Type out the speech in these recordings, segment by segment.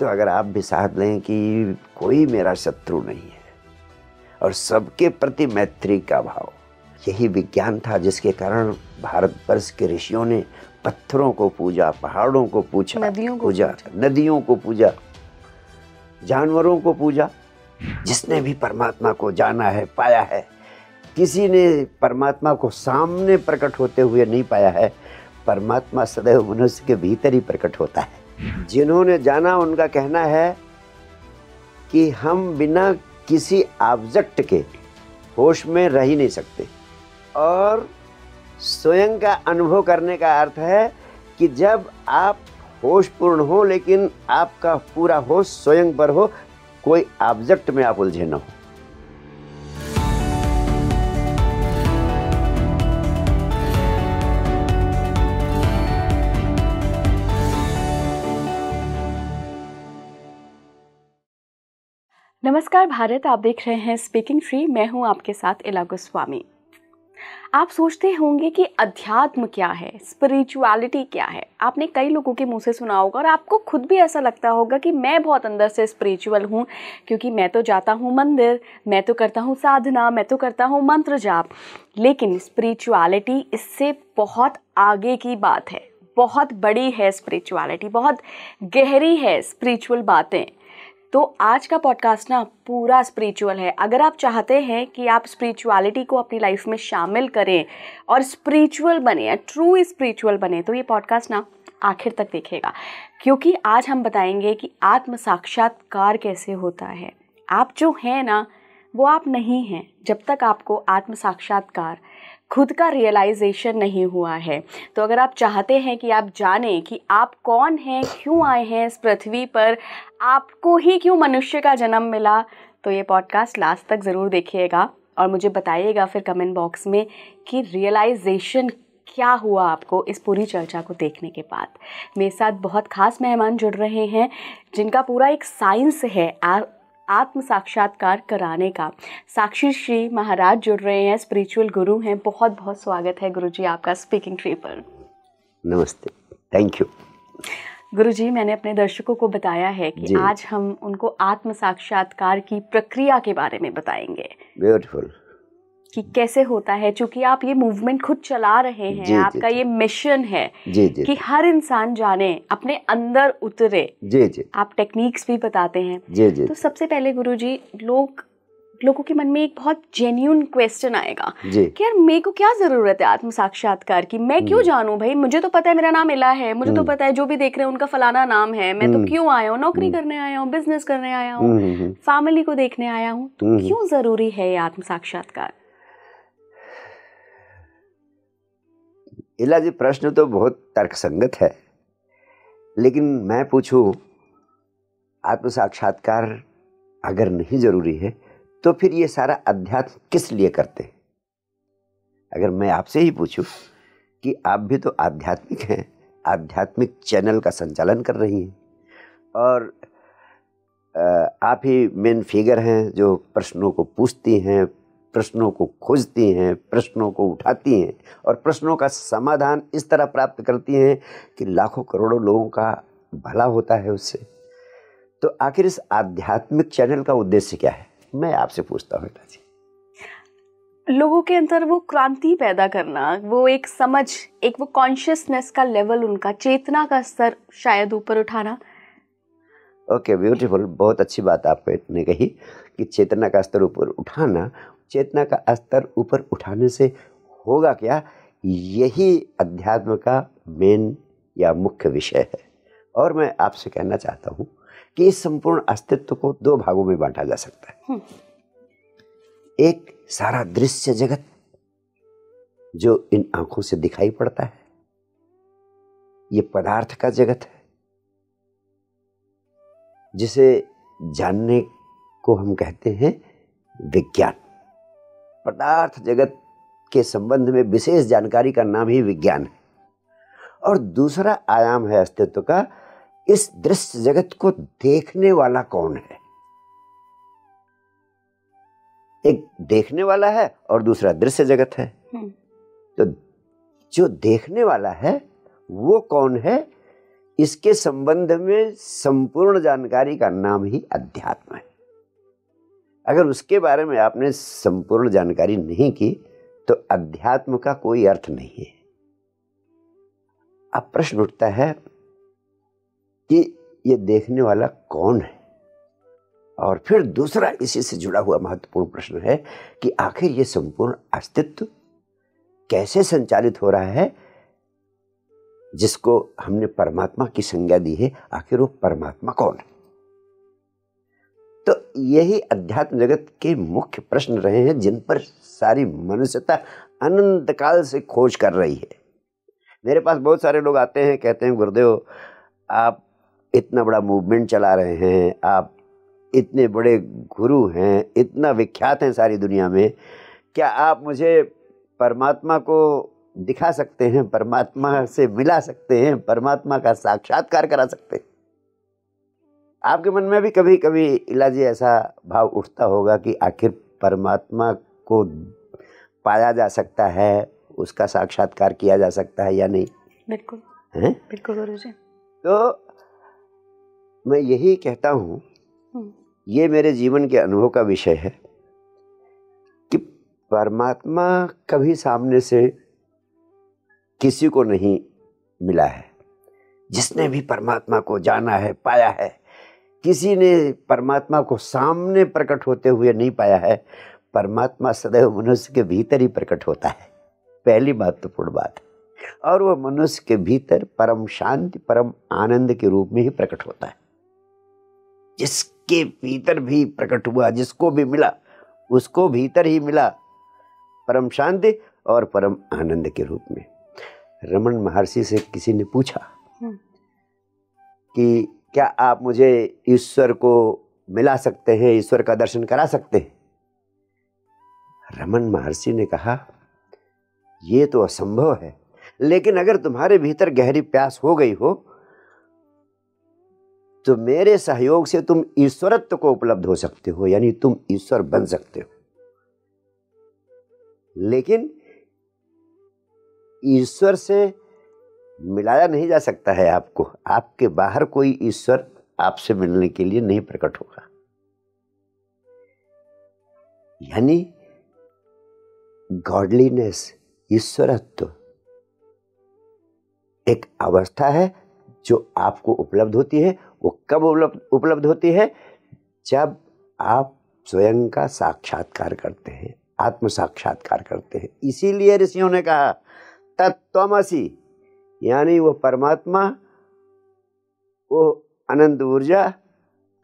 तो अगर आप भी साथ लें कि कोई मेरा शत्रु नहीं है और सबके प्रति मैत्री का भाव, यही विज्ञान था जिसके कारण भारतवर्ष के ऋषियों ने पत्थरों को पूजा, पहाड़ों को पूजा, नदियों को पूजा, जानवरों को पूजा। जिसने भी परमात्मा को जाना है, पाया है, किसी ने परमात्मा को सामने प्रकट होते हुए नहीं पाया है। परमात्मा सदैव मनुष्य के भीतर ही प्रकट होता है। जिन्होंने जाना उनका कहना है कि हम बिना किसी ऑब्जेक्ट के होश में रह ही नहीं सकते। और स्वयं का अनुभव करने का अर्थ है कि जब आप होशपूर्ण हो लेकिन आपका पूरा होश स्वयं पर हो, कोई ऑब्जेक्ट में आप उलझे न हो। नमस्कार भारत, आप देख रहे हैं स्पीकिंग ट्री। मैं हूं आपके साथ इला गोस्वामी। आप सोचते होंगे कि अध्यात्म क्या है, स्पिरिचुअलिटी क्या है। आपने कई लोगों के मुंह से सुना होगा और आपको खुद भी ऐसा लगता होगा कि मैं बहुत अंदर से स्पिरिचुअल हूँ, क्योंकि मैं तो जाता हूँ मंदिर, मैं तो करता हूँ साधना, मैं तो करता हूँ मंत्र जाप। लेकिन स्पिरिचुअलिटी इससे बहुत आगे की बात है, बहुत बड़ी है स्पिरिचुअलिटी, बहुत गहरी है स्पिरिचुअल बातें। तो आज का पॉडकास्ट ना पूरा स्पिरिचुअल है। अगर आप चाहते हैं कि आप स्पिरिचुअलिटी को अपनी लाइफ में शामिल करें और स्पिरिचुअल बने, ट्रू स्पिरिचुअल बने, तो ये पॉडकास्ट ना आखिर तक देखेगा, क्योंकि आज हम बताएंगे कि आत्म साक्षात्कार कैसे होता है। आप जो हैं ना, वो आप नहीं हैं जब तक आपको आत्म साक्षात्कार, खुद का रियलाइजेशन नहीं हुआ है। तो अगर आप चाहते हैं कि आप जानें कि आप कौन हैं, क्यों आए हैं इस पृथ्वी पर, आपको ही क्यों मनुष्य का जन्म मिला, तो ये पॉडकास्ट लास्ट तक ज़रूर देखिएगा और मुझे बताइएगा फिर कमेंट बॉक्स में कि रियलाइजेशन क्या हुआ आपको इस पूरी चर्चा को देखने के बाद। मेरे साथ बहुत खास मेहमान जुड़ रहे हैं जिनका पूरा एक साइंस है आत्म साक्षात्कार कराने का। साक्षी श्री महाराज जुड़ रहे हैं, स्पिरिचुअल गुरु हैं। बहुत बहुत स्वागत है गुरुजी आपका स्पीकिंग ट्री पर। नमस्ते, थैंक यू। गुरुजी, मैंने अपने दर्शकों को बताया है कि आज हम उनको आत्म साक्षात्कार की प्रक्रिया के बारे में बताएंगे। ब्यूटीफुल। कि कैसे होता है, चूंकि आप ये मूवमेंट खुद चला रहे हैं, आपका ये मिशन है कि हर इंसान जाने, अपने अंदर उतरे। आप टेक्निक्स भी बताते हैं। तो सबसे पहले गुरुजी, लोगों के मन में एक बहुत जेन्युइन क्वेश्चन आएगा कि यार मेरे को क्या जरूरत है आत्म साक्षात्कार की, मैं क्यों जानूं भाई, मुझे तो पता है मेरा नाम इला है, मुझे तो पता है जो भी देख रहे हैं उनका फलाना नाम है, मैं तो क्यों आया हूँ, नौकरी करने आया हूँ, बिजनेस करने आया हूँ, फैमिली को देखने आया हूँ, तो क्यों जरूरी है ये आत्म साक्षात्कार? इला जी, प्रश्न तो बहुत तर्कसंगत है, लेकिन मैं पूछूं, आत्म साक्षात्कार अगर नहीं जरूरी है तो फिर ये सारा अध्यात्म किस लिए करते हैं? अगर मैं आपसे ही पूछूं कि आप भी तो आध्यात्मिक हैं, आध्यात्मिक चैनल का संचालन कर रही हैं और आप ही मेन फिगर हैं जो प्रश्नों को पूछती हैं, प्रश्नों को खोजती हैं, प्रश्नों को उठाती हैं और प्रश्नों का समाधान इस तरह प्राप्त करती हैं कि लाखों करोड़ों लोगों का भला होता है उससे। तो आखिर इस आध्यात्मिक चैनल का उद्देश्य क्या है, मैं आपसे पूछता हूँ बेटा जी। लोगों के अंदर वो क्रांति पैदा करना, वो एक समझ, एक वो कॉन्शियसनेस का लेवल, उनका चेतना का स्तर शायद ऊपर उठाना। Okay, beautiful. बहुत अच्छी बात आपने कही कि चेतना का स्तर ऊपर उठाना। चेतना का स्तर ऊपर उठाने से होगा क्या, यही अध्यात्म का मेन या मुख्य विषय है। और मैं आपसे कहना चाहता हूँ कि इस संपूर्ण अस्तित्व को दो भागों में बांटा जा सकता है। एक सारा दृश्य जगत जो इन आंखों से दिखाई पड़ता है, ये पदार्थ का जगत है जिसे जानने को हम कहते हैं विज्ञान। पदार्थ जगत के संबंध में विशेष जानकारी का नाम ही विज्ञान है। और दूसरा आयाम है अस्तित्व का, इस दृश्य जगत को देखने वाला कौन है। एक देखने वाला है और दूसरा दृश्य जगत है। तो जो देखने वाला है वो कौन है, इसके संबंध में संपूर्ण जानकारी का नाम ही अध्यात्म है। अगर उसके बारे में आपने संपूर्ण जानकारी नहीं की तो अध्यात्म का कोई अर्थ नहीं है। अब प्रश्न उठता है कि ये देखने वाला कौन है, और फिर दूसरा इसी से जुड़ा हुआ महत्वपूर्ण प्रश्न है कि आखिर ये संपूर्ण अस्तित्व कैसे संचालित हो रहा है, जिसको हमने परमात्मा की संज्ञा दी है, आखिर वो परमात्मा कौन है। तो यही अध्यात्म जगत के मुख्य प्रश्न रहे हैं जिन पर सारी मनुष्यता अनंत काल से खोज कर रही है। मेरे पास बहुत सारे लोग आते हैं, कहते हैं गुरुदेव आप इतना बड़ा मूवमेंट चला रहे हैं, आप इतने बड़े गुरु हैं, इतना विख्यात हैं सारी दुनिया में, क्या आप मुझे परमात्मा को दिखा सकते हैं, परमात्मा से मिला सकते हैं, परमात्मा का साक्षात्कार करा सकते हैं। आपके मन में भी कभी कभी इलाजी ऐसा भाव उठता होगा कि आखिर परमात्मा को पाया जा सकता है, उसका साक्षात्कार किया जा सकता है या नहीं? बिल्कुल है? बिल्कुल गुरुजी। तो मैं यही कहता हूँ, ये मेरे जीवन के अनुभव का विषय है कि परमात्मा कभी सामने से किसी को नहीं मिला है। जिसने भी परमात्मा को जाना है, पाया है, किसी ने परमात्मा को सामने प्रकट होते हुए नहीं पाया है। परमात्मा सदैव मनुष्य के भीतर ही प्रकट होता है, पहली महत्वपूर्ण बात है। और वह मनुष्य के भीतर परम शांति, परम आनंद के रूप में ही प्रकट होता है। जिसके भीतर भी प्रकट हुआ, जिसको भी मिला, उसको भीतर ही मिला परम शांति और परम आनंद के रूप में। रमन महर्षि से किसी ने पूछा कि क्या आप मुझे ईश्वर को मिला सकते हैं, ईश्वर का दर्शन करा सकते हैं? रमन महर्षि ने कहा ये तो असंभव है, लेकिन अगर तुम्हारे भीतर गहरी प्यास हो गई हो तो मेरे सहयोग से तुम ईश्वरत्व को उपलब्ध हो सकते हो, यानी तुम ईश्वर बन सकते हो। लेकिन ईश्वर से मिलाया नहीं जा सकता है आपको, आपके बाहर कोई ईश्वर आपसे मिलने के लिए नहीं प्रकट होगा। यानी गॉडलीनेस, ईश्वरत्व एक अवस्था है जो आपको उपलब्ध होती है। वो कब उपलब्ध होती है? जब आप स्वयं का साक्षात्कार करते हैं, आत्म साक्षात्कार करते हैं। इसीलिए ऋषियों ने कहा तत्त्वमसि, यानी वो परमात्मा, वो अनंत ऊर्जा,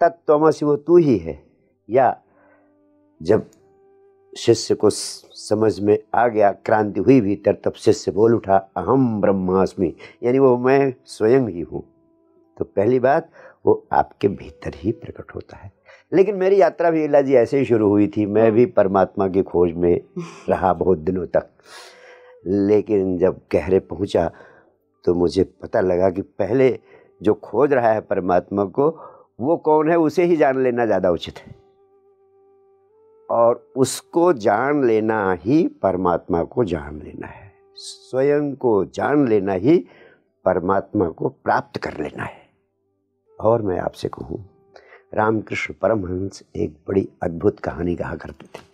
तत्त्वमसि वो तू ही है। या जब शिष्य को समझ में आ गया, क्रांति हुई भीतर, तब शिष्य बोल उठा अहम ब्रह्मास्मि, यानी वो मैं स्वयं ही हूँ। तो पहली बात, वो आपके भीतर ही प्रकट होता है। लेकिन मेरी यात्रा भी इलाजी ऐसे ही शुरू हुई थी। मैं भी परमात्मा की खोज में रहा बहुत दिनों तक, लेकिन जब गहरे पहुंचा तो मुझे पता लगा कि पहले जो खोज रहा है परमात्मा को, वो कौन है, उसे ही जान लेना ज़्यादा उचित है। और उसको जान लेना ही परमात्मा को जान लेना है। स्वयं को जान लेना ही परमात्मा को प्राप्त कर लेना है। और मैं आपसे कहूँ, रामकृष्ण परमहंस एक बड़ी अद्भुत कहानी कहा करते थे।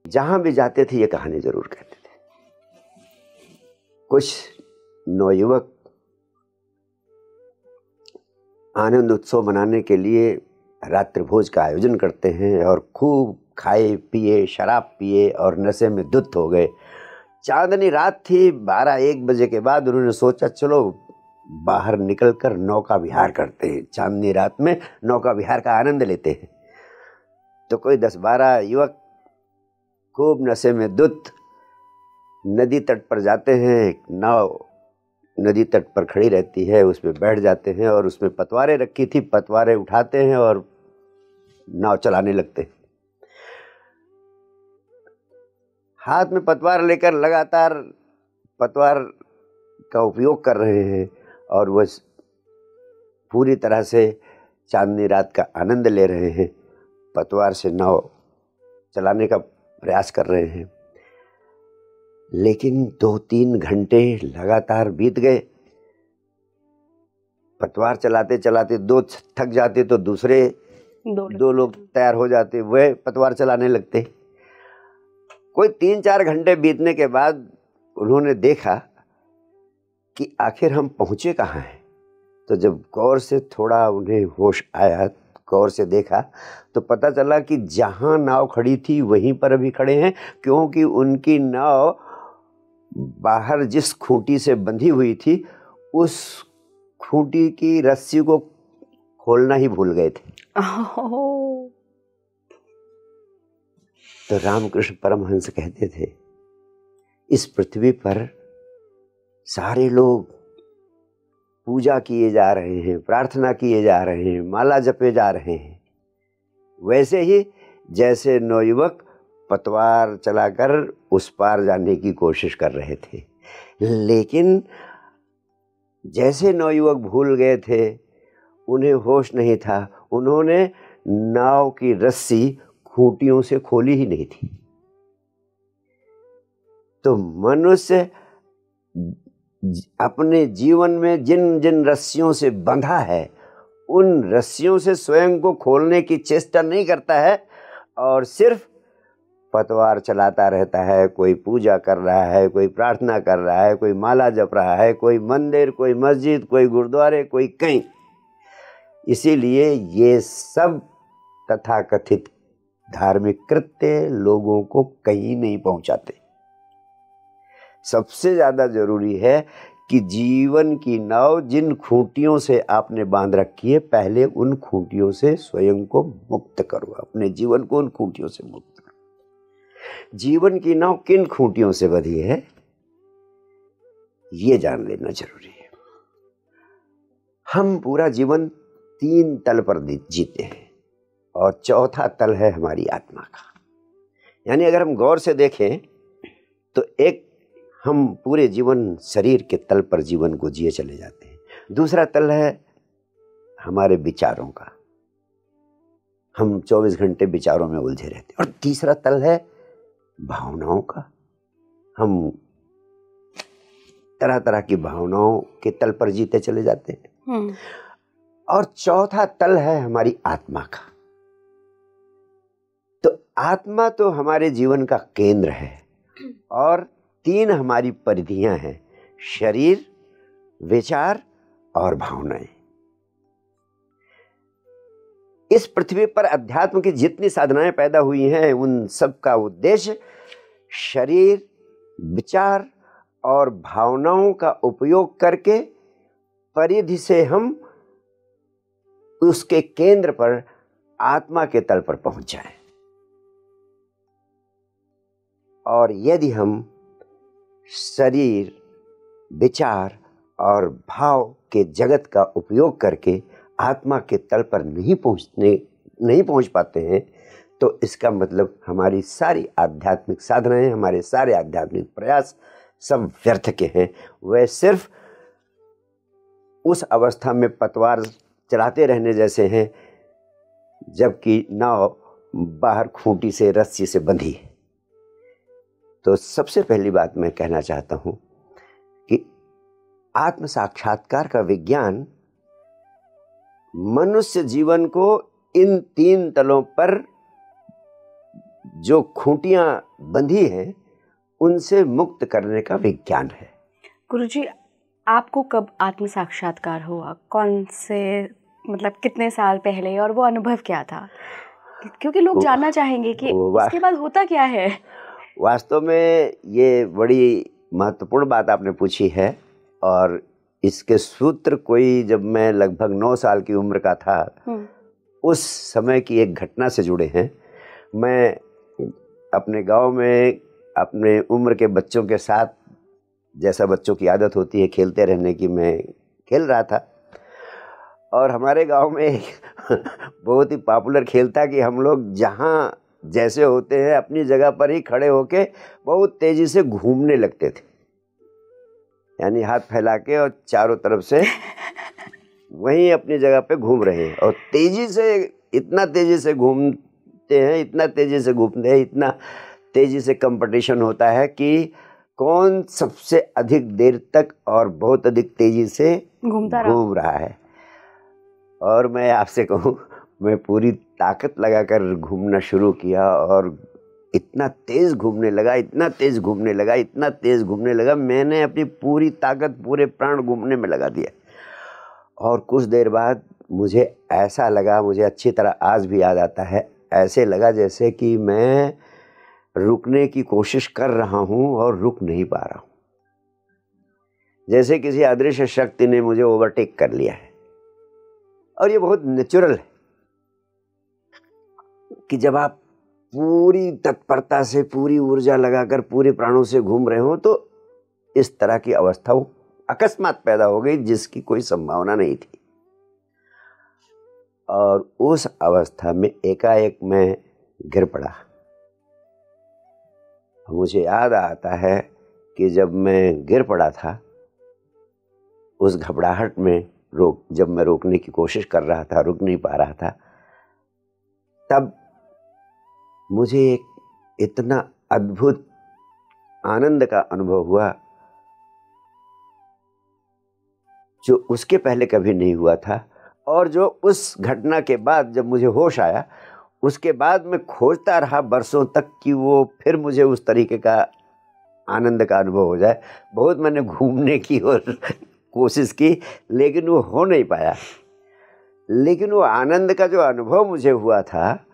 जहां भी जाते थे ये कहानी जरूर कहते थे। कुछ नवयुवक आनंद उत्सव मनाने के लिए रात्रि भोज का आयोजन करते हैं और खूब खाए पिए, शराब पिए और नशे में धुत हो गए। चांदनी रात थी, 12-1 बजे के बाद उन्होंने सोचा चलो बाहर निकलकर नौका विहार करते हैं, चांदनी रात में नौका विहार का आनंद लेते हैं। तो कोई 10-12 युवक खूब नशे में धुत नदी तट पर जाते हैं। एक नाव नदी तट पर खड़ी रहती है, उसमें बैठ जाते हैं और उसमें पतवारें रखी थी, पतवारें उठाते हैं और नाव चलाने लगते हैं। हाथ में पतवार लेकर लगातार पतवार का उपयोग कर रहे हैं और वह पूरी तरह से चांदनी रात का आनंद ले रहे हैं। पतवार से नाव चलाने का प्रयास कर रहे हैं। लेकिन 2-3 घंटे लगातार बीत गए। पतवार चलाते चलाते 2 थक जाते तो दूसरे 2 लोग तैयार हो जाते, वह पतवार चलाने लगते। कोई 3-4 घंटे बीतने के बाद उन्होंने देखा कि आखिर हम पहुंचे कहाँ हैं। तो जब गौर से थोड़ा उन्हें होश आया, गौर से देखा तो पता चला कि जहाँ नाव खड़ी थी वहीं पर अभी खड़े हैं, क्योंकि उनकी नाव बाहर जिस खूंटी से बंधी हुई थी उस खूंटी की रस्सी को खोलना ही भूल गए थे। तो रामकृष्ण परमहंस कहते थे, इस पृथ्वी पर सारे लोग पूजा किए जा रहे हैं, प्रार्थना किए जा रहे हैं, माला जपे जा रहे हैं, वैसे ही जैसे नौयुवक पतवार चलाकर उस पार जाने की कोशिश कर रहे थे। लेकिन जैसे नौयुवक भूल गए थे, उन्हें होश नहीं था, उन्होंने नाव की रस्सी खूंटियों से खोली ही नहीं थी। तो मनुष्य अपने जीवन में जिन जिन रस्सियों से बंधा है, उन रस्सियों से स्वयं को खोलने की चेष्टा नहीं करता है और सिर्फ पतवार चलाता रहता है। कोई पूजा कर रहा है, कोई प्रार्थना कर रहा है, कोई माला जप रहा है, कोई मंदिर, कोई मस्जिद, कोई गुरुद्वारे, कोई कहीं। इसीलिए ये सब तथाकथित धार्मिक कृत्य लोगों को कहीं नहीं पहुंचाते। सबसे ज़्यादा जरूरी है कि जीवन की नाव जिन खूंटियों से आपने बांध रखी है, पहले उन खूंटियों से स्वयं को मुक्त करो, अपने जीवन को उन खूंटियों से मुक्त करो। जीवन की नाव किन खूंटियों से बंधी है, ये जान लेना जरूरी है। हम पूरा जीवन 3 तल पर जीते हैं और चौथा तल है हमारी आत्मा का। यानी अगर हम गौर से देखें तो एक हम पूरे जीवन शरीर के तल पर जीवन को जिए चले जाते हैं। दूसरा तल है हमारे विचारों का, हम 24 घंटे विचारों में उलझे रहते हैं। और तीसरा तल है भावनाओं का, हम तरह तरह की भावनाओं के तल पर जीते चले जाते हैं। और चौथा तल है हमारी आत्मा का। तो आत्मा तो हमारे जीवन का केंद्र है और 3 हमारी परिधियां हैं, शरीर, विचार और भावनाएं। इस पृथ्वी पर अध्यात्म की जितनी साधनाएं पैदा हुई हैं, उन सब का उद्देश्य शरीर, विचार और भावनाओं का उपयोग करके परिधि से हम उसके केंद्र पर आत्मा के तल पर पहुंच जाएं। और यदि हम शरीर, विचार और भाव के जगत का उपयोग करके आत्मा के तल पर नहीं पहुंच पाते हैं, तो इसका मतलब हमारी सारी आध्यात्मिक साधनाएं, हमारे सारे आध्यात्मिक प्रयास सब व्यर्थ के हैं। वे सिर्फ उस अवस्था में पतवार चलाते रहने जैसे हैं जबकि नाव बाहर खूंटी से, रस्सी से बंधी है। तो सबसे पहली बात मैं कहना चाहता हूं कि आत्म साक्षात्कार का विज्ञान मनुष्य जीवन को इन 3 तलों पर जो खूंटियां बंधी हैं उनसे मुक्त करने का विज्ञान है। गुरुजी, आपको कब आत्म साक्षात्कार हुआ? कौन से, मतलब कितने साल पहले, और वो अनुभव क्या था? क्योंकि लोग जानना चाहेंगे कि उसके बाद होता क्या है। वास्तव में ये बड़ी महत्वपूर्ण बात आपने पूछी है और इसके सूत्र कोई जब मैं लगभग 9 साल की उम्र का था उस समय की एक घटना से जुड़े हैं। मैं अपने गांव में अपने उम्र के बच्चों के साथ, जैसा बच्चों की आदत होती है खेलते रहने की, मैं खेल रहा था। और हमारे गांव में एक बहुत ही पॉपुलर खेल था कि हम लोग जहाँ जैसे होते हैं अपनी जगह पर ही खड़े होके बहुत तेजी से घूमने लगते थे, यानी हाथ फैला के और चारों तरफ से वहीं अपनी जगह पे घूम रहे हैं। और तेजी से, इतना तेजी से घूमते हैं, इतना तेजी से घूमते हैं, इतना तेजी से कंपटीशन होता है कि कौन सबसे अधिक देर तक और बहुत अधिक तेजी से घूम रहा है। और मैं आपसे कहूँ, मैं पूरी ताकत लगाकर घूमना शुरू किया और इतना तेज घूमने लगा, इतना तेज घूमने लगा, इतना तेज घूमने लगा, मैंने अपनी पूरी ताकत, पूरे प्राण घूमने में लगा दिया। और कुछ देर बाद मुझे ऐसा लगा, मुझे अच्छी तरह आज भी याद आता है, ऐसे लगा जैसे कि मैं रुकने की कोशिश कर रहा हूँ और रुक नहीं पा रहा हूँ, जैसे किसी अदृश्य शक्ति ने मुझे ओवरटेक कर लिया है। और ये बहुत नेचुरल है कि जब आप पूरी तत्परता से, पूरी ऊर्जा लगाकर, पूरे प्राणों से घूम रहे हो, तो इस तरह की अवस्था अकस्मात पैदा हो गई जिसकी कोई संभावना नहीं थी। और उस अवस्था में एकाएक मैं गिर पड़ा। मुझे याद आता है कि जब मैं गिर पड़ा था, उस घबराहट में जब मैं रोकने की कोशिश कर रहा था, रुक नहीं पा रहा था, तब मुझे एक इतना अद्भुत आनंद का अनुभव हुआ जो उसके पहले कभी नहीं हुआ था। और जो उस घटना के बाद जब मुझे होश आया, उसके बाद मैं खोजता रहा बरसों तक कि वो फिर मुझे उस तरीके का आनंद का अनुभव हो जाए। बहुत मैंने घूमने की और कोशिश की, लेकिन वो हो नहीं पाया। लेकिन वो आनंद का जो अनुभव मुझे हुआ था,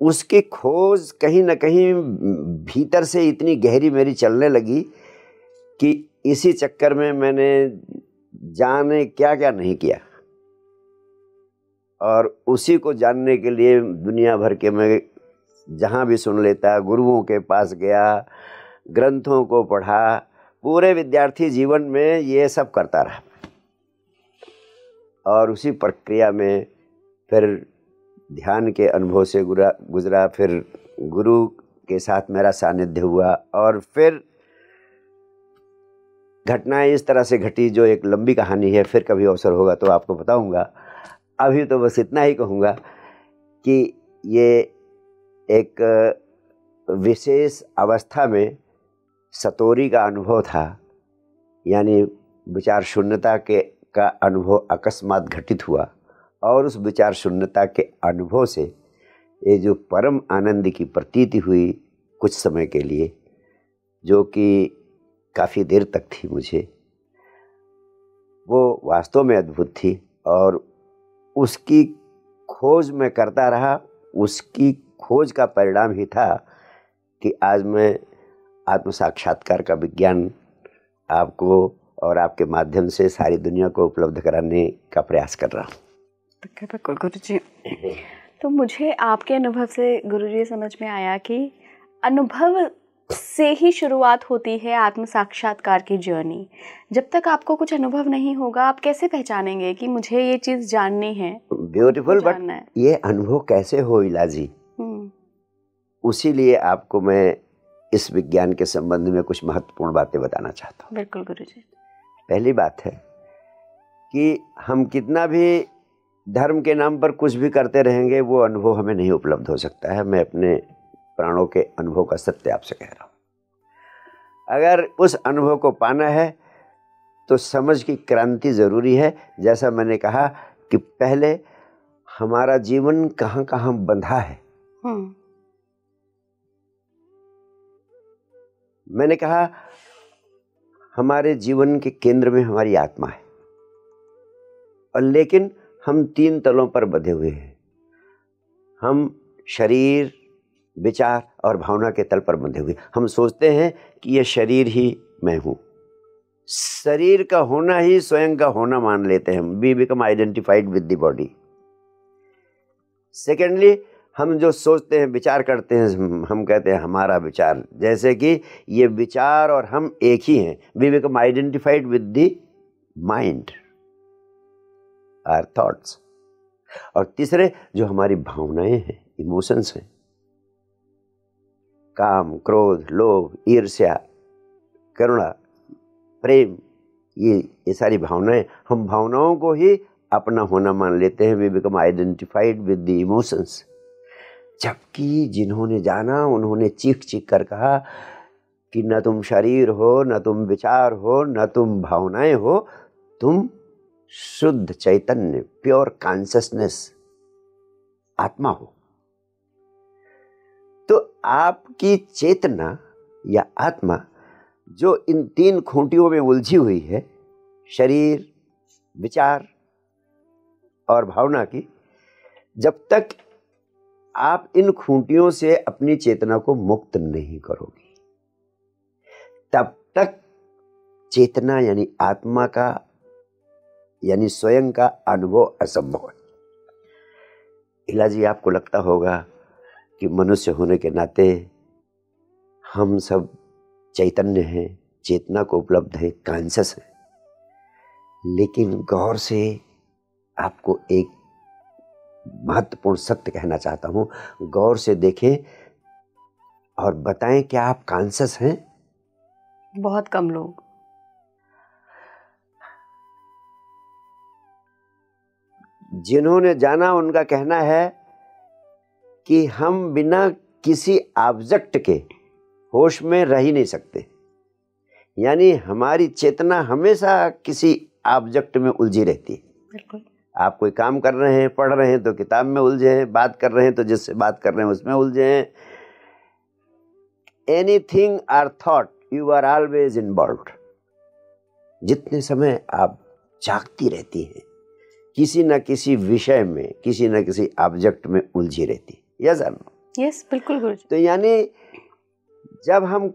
उसकी खोज कहीं ना कहीं भीतर से इतनी गहरी मेरी चलने लगी कि इसी चक्कर में मैंने जाने क्या क्या नहीं किया। और उसी को जानने के लिए दुनिया भर के मैं जहाँ भी सुन लेता, गुरुओं के पास गया, ग्रंथों को पढ़ा, पूरे विद्यार्थी जीवन में ये सब करता रहा। और उसी प्रक्रिया में फिर ध्यान के अनुभव से गुजरा, फिर गुरु के साथ मेरा सानिध्य हुआ, और फिर घटनाएं इस तरह से घटी जो एक लंबी कहानी है। फिर कभी अवसर होगा तो आपको बताऊंगा। अभी तो बस इतना ही कहूँगा कि ये एक विशेष अवस्था में सतोरी का अनुभव था, यानी विचार शून्यता का अनुभव अकस्मात घटित हुआ। और उस विचार शून्यता के अनुभव से ये जो परम आनंद की प्रतीति हुई कुछ समय के लिए, जो कि काफ़ी देर तक थी मुझे, वो वास्तव में अद्भुत थी। और उसकी खोज मैं करता रहा। उसकी खोज का परिणाम ही था कि आज मैं आत्म साक्षात्कार का विज्ञान आपको और आपके माध्यम से सारी दुनिया को उपलब्ध कराने का प्रयास कर रहा हूँ। बिल्कुल गुरुजी। तो मुझे आपके अनुभव से गुरुजी समझ में आया कि अनुभव से ही शुरुआत होती है आत्म साक्षात्कार की जर्नी। जब तक आपको कुछ अनुभव नहीं होगा, आप कैसे पहचानेंगे कि मुझे ये चीज़ जाननी है? ब्यूटीफुल। बट ये अनुभव कैसे हो इलाजी, उसी लिए आपको मैं इस विज्ञान के संबंध में कुछ महत्वपूर्ण बातें बताना चाहता हूँ। बिल्कुल गुरुजी। पहली बात है कि हम कितना भी धर्म के नाम पर कुछ भी करते रहेंगे, वो अनुभव हमें नहीं उपलब्ध हो सकता है। मैं अपने प्राणों के अनुभव का सत्य आपसे कह रहा हूँ। अगर उस अनुभव को पाना है तो समझ की क्रांति ज़रूरी है। जैसा मैंने कहा कि पहले हमारा जीवन कहाँ कहाँ बंधा है। मैंने कहा हमारे जीवन के केंद्र में हमारी आत्मा है, और लेकिन हम 3 तलों पर बंधे हुए हैं। हम शरीर, विचार और भावना के तल पर बंधे हुए। हम सोचते हैं कि यह शरीर ही मैं हूँ। शरीर का होना ही स्वयं का होना मान लेते हैं। We become identified with the body. Secondly, हम जो सोचते हैं, विचार करते हैं, हम कहते हैं हमारा विचार, जैसे कि ये विचार और हम एक ही हैं। We become identified with the mind, our thoughts. और तीसरे जो हमारी भावनाएं हैं, इमोशंस हैं, काम, क्रोध, लोभ, ईर्ष्या, करुणा, प्रेम, ये सारी भावनाएं, हम भावनाओं को ही अपना होना मान लेते हैं। We become identified with the emotions. जबकि जिन्होंने जाना, उन्होंने चीख चीख कर कहा कि न तुम शरीर हो, न तुम विचार हो, न तुम भावनाएं हो, तुम शुद्ध चैतन्य, प्योर कॉन्शसनेस, आत्मा हो। तो आपकी चेतना या आत्मा जो इन 3 खूंटियों में उलझी हुई है, शरीर, विचार और भावना की, जब तक आप इन खूंटियों से अपनी चेतना को मुक्त नहीं करोगे, तब तक चेतना यानी आत्मा का, यानी स्वयं का अनुभव असंभव है। इलाजी, आपको लगता होगा कि मनुष्य होने के नाते हम सब चैतन्य हैं, चेतना को उपलब्ध है, कॉन्शियस है, लेकिन गौर से आपको एक महत्वपूर्ण सत्य कहना चाहता हूं। गौर से देखें और बताएं, क्या आप कॉन्शियस हैं? बहुत कम लोग। जिन्होंने जाना उनका कहना है कि हम बिना किसी ऑब्जेक्ट के होश में रह ही नहीं सकते, यानी हमारी चेतना हमेशा किसी ऑब्जेक्ट में उलझी रहती है। बिल्कुल। आप कोई काम कर रहे हैं, पढ़ रहे हैं तो किताब में उलझे हैं, बात कर रहे हैं तो जिससे बात कर रहे हैं उसमें उलझे हैं। Anything or thought, you are always involved. जितने समय आप जागती रहती हैं, किसी न किसी विषय में, किसी न किसी ऑब्जेक्ट में उलझी रहती। यस और नो? यस, बिल्कुल गुरुजी। तो यानी जब हम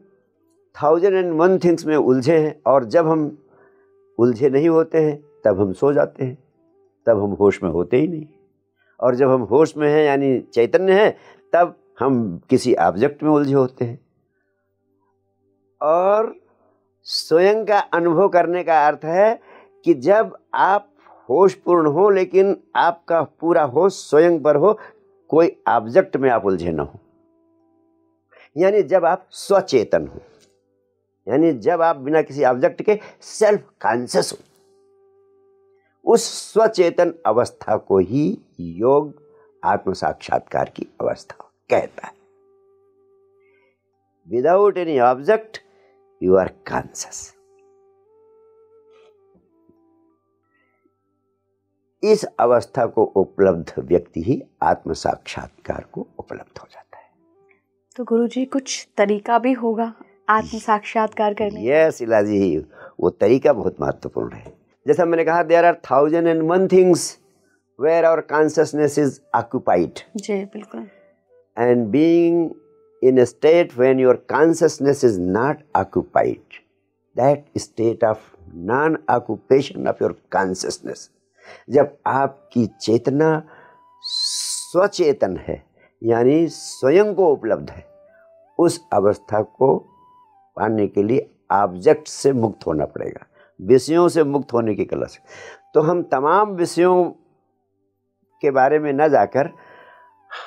1001 थिंग्स में उलझे हैं और जब हम उलझे नहीं होते हैं तब हम सो जाते हैं, तब हम होश में होते ही नहीं। और जब हम होश में हैं यानी चैतन्य हैं, तब हम किसी ऑब्जेक्ट में उलझे होते हैं। और स्वयं का अनुभव करने का अर्थ है कि जब आप होश पूर्ण हो, लेकिन आपका पूरा होश स्वयं पर हो, कोई ऑब्जेक्ट में आप उलझे ना हो, यानी जब आप स्वचेतन हो, यानी जब आप बिना किसी ऑब्जेक्ट के सेल्फ कॉन्शियस हो, उस स्वचेतन अवस्था को ही योग आत्म साक्षात्कार की अवस्था कहता है। Without any object you are conscious. इस अवस्था को उपलब्ध व्यक्ति ही आत्म साक्षात्कार को उपलब्ध हो जाता है। तो गुरुजी कुछ तरीका भी होगा आत्म साक्षात्कार करने? यस इलाजी, वो तरीका बहुत महत्वपूर्ण है। जैसा मैंने कहा, there are 1001 things where our consciousness is occupied. जी बिल्कुल। And being in a state when your consciousness is not occupied, that state of non-occupation of your consciousness, जब आपकी चेतना स्वचेतन है यानी स्वयं को उपलब्ध है, उस अवस्था को पाने के लिए ऑब्जेक्ट से मुक्त होना पड़ेगा, विषयों से मुक्त होने की कला से। तो हम तमाम विषयों के बारे में न जाकर,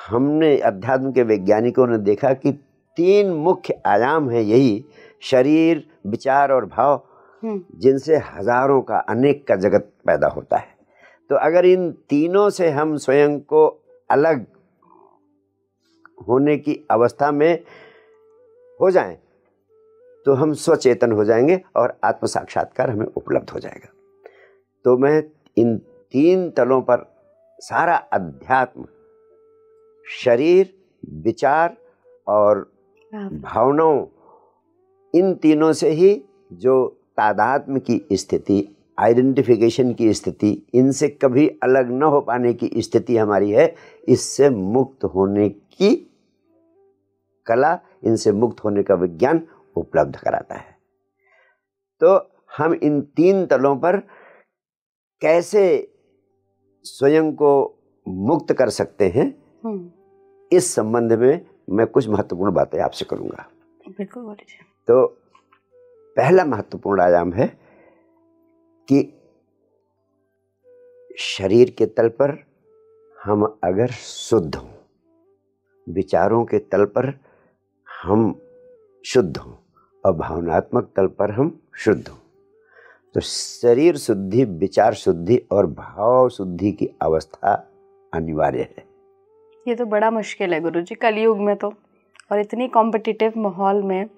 हमने अध्यात्म के वैज्ञानिकों ने देखा कि 3 मुख्य आयाम हैं, यही शरीर, विचार और भाव, जिनसे हजारों का, अनेक का जगत पैदा होता है। तो अगर इन तीनों से हम स्वयं को अलग होने की अवस्था में हो जाएं, तो हम स्वचेतन हो जाएंगे और आत्म साक्षात्कार हमें उपलब्ध हो जाएगा। तो मैं इन 3 तलों पर सारा अध्यात्म, शरीर, विचार और भावनाओं, इन तीनों से ही जो तादात्म्य की स्थिति, आइडेंटिफिकेशन की स्थिति, इनसे कभी अलग न हो पाने की स्थिति हमारी है, इससे मुक्त होने की कला, इनसे मुक्त होने का विज्ञान उपलब्ध कराता है। तो हम इन 3 तलों पर कैसे स्वयं को मुक्त कर सकते हैं, इस संबंध में मैं कुछ महत्वपूर्ण बातें आपसे करूंगा। बिल्कुल बोलिए। तो पहला महत्वपूर्ण आयाम है कि शरीर के तल पर हम अगर शुद्ध हों, विचारों के तल पर हम शुद्ध हों और भावनात्मक तल पर हम शुद्ध हों, तो शरीर शुद्धि, विचार शुद्धि और भाव शुद्धि की अवस्था अनिवार्य है। ये तो बड़ा मुश्किल है गुरुजी कलयुग में तो, और इतनी कॉम्पिटिटिव माहौल में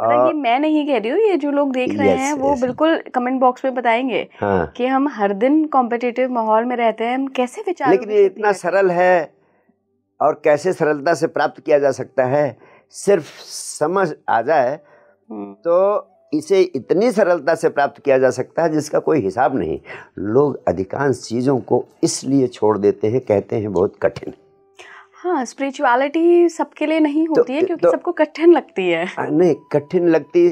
ये मैं नहीं कह रही हूँ, ये जो लोग देख रहे हैं वो बिल्कुल कमेंट बॉक्स में बताएंगे कि हम हर दिन कॉम्पिटिटिव माहौल में रहते हैं, हम कैसे विचार। लेकिन ये इतना सरल है, और कैसे सरलता से प्राप्त किया जा सकता है, सिर्फ समझ आ जाए तो इसे इतनी सरलता से प्राप्त किया जा सकता है जिसका कोई हिसाब नहीं। लोग अधिकांश चीज़ों को इसलिए छोड़ देते हैं, कहते हैं बहुत कठिन। हाँ, स्पिरिचुअलिटी सबके लिए नहीं होती है, क्योंकि सबको कठिन लगती है। नहीं, कठिन लगती।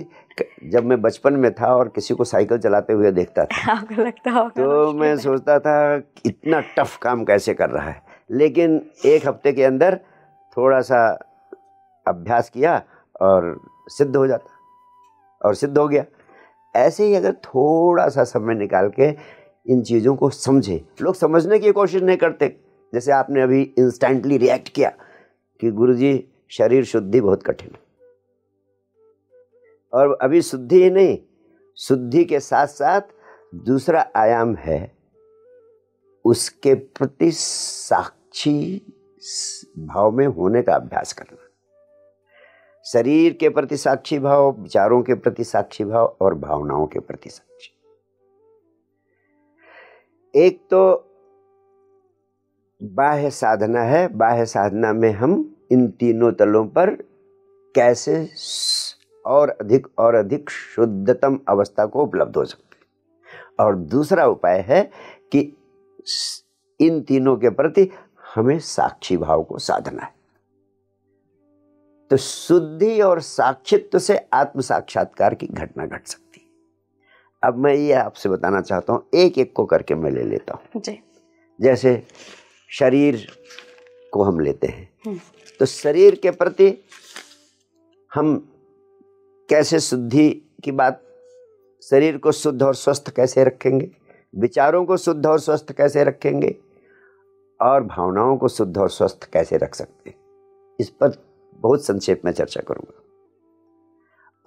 जब मैं बचपन में था और किसी को साइकिल चलाते हुए देखता था आपको लगता होगा तो मैं सोचता था इतना टफ काम कैसे कर रहा है, लेकिन एक हफ्ते के अंदर थोड़ा सा अभ्यास किया और सिद्ध हो जाता, और सिद्ध हो गया। ऐसे ही अगर थोड़ा सा समय निकाल के इन चीज़ों को समझे, लोग समझने की कोशिश नहीं करते। जैसे आपने अभी इंस्टेंटली रिएक्ट किया कि गुरुजी शरीर शुद्धि बहुत कठिन है, और अभी शुद्धि ही नहीं, शुद्धि के साथ साथ दूसरा आयाम है उसके प्रति साक्षी भाव में होने का अभ्यास करना। शरीर के प्रति साक्षी भाव, विचारों के प्रति साक्षी भाव और भावनाओं के प्रति साक्षी। एक तो बाह्य साधना है, बाह्य साधना में हम इन तीनों तलों पर कैसे और अधिक शुद्धतम अवस्था को उपलब्ध हो सकते हैं। और दूसरा उपाय है कि इन तीनों के प्रति हमें साक्षी भाव को साधना है। तो शुद्धि और साक्षित्व से आत्म साक्षात्कार की घटना घट सकती है। अब मैं ये आपसे बताना चाहता हूँ, एक एक को करके मैं ले लेता हूँ जी। जैसे शरीर को हम लेते हैं, तो शरीर के प्रति हम कैसे शुद्धि की बात, शरीर को शुद्ध और स्वस्थ कैसे रखेंगे, विचारों को शुद्ध और स्वस्थ कैसे रखेंगे, और भावनाओं को शुद्ध और स्वस्थ कैसे रख सकते हैं, इस पर बहुत संक्षेप में चर्चा करूंगा।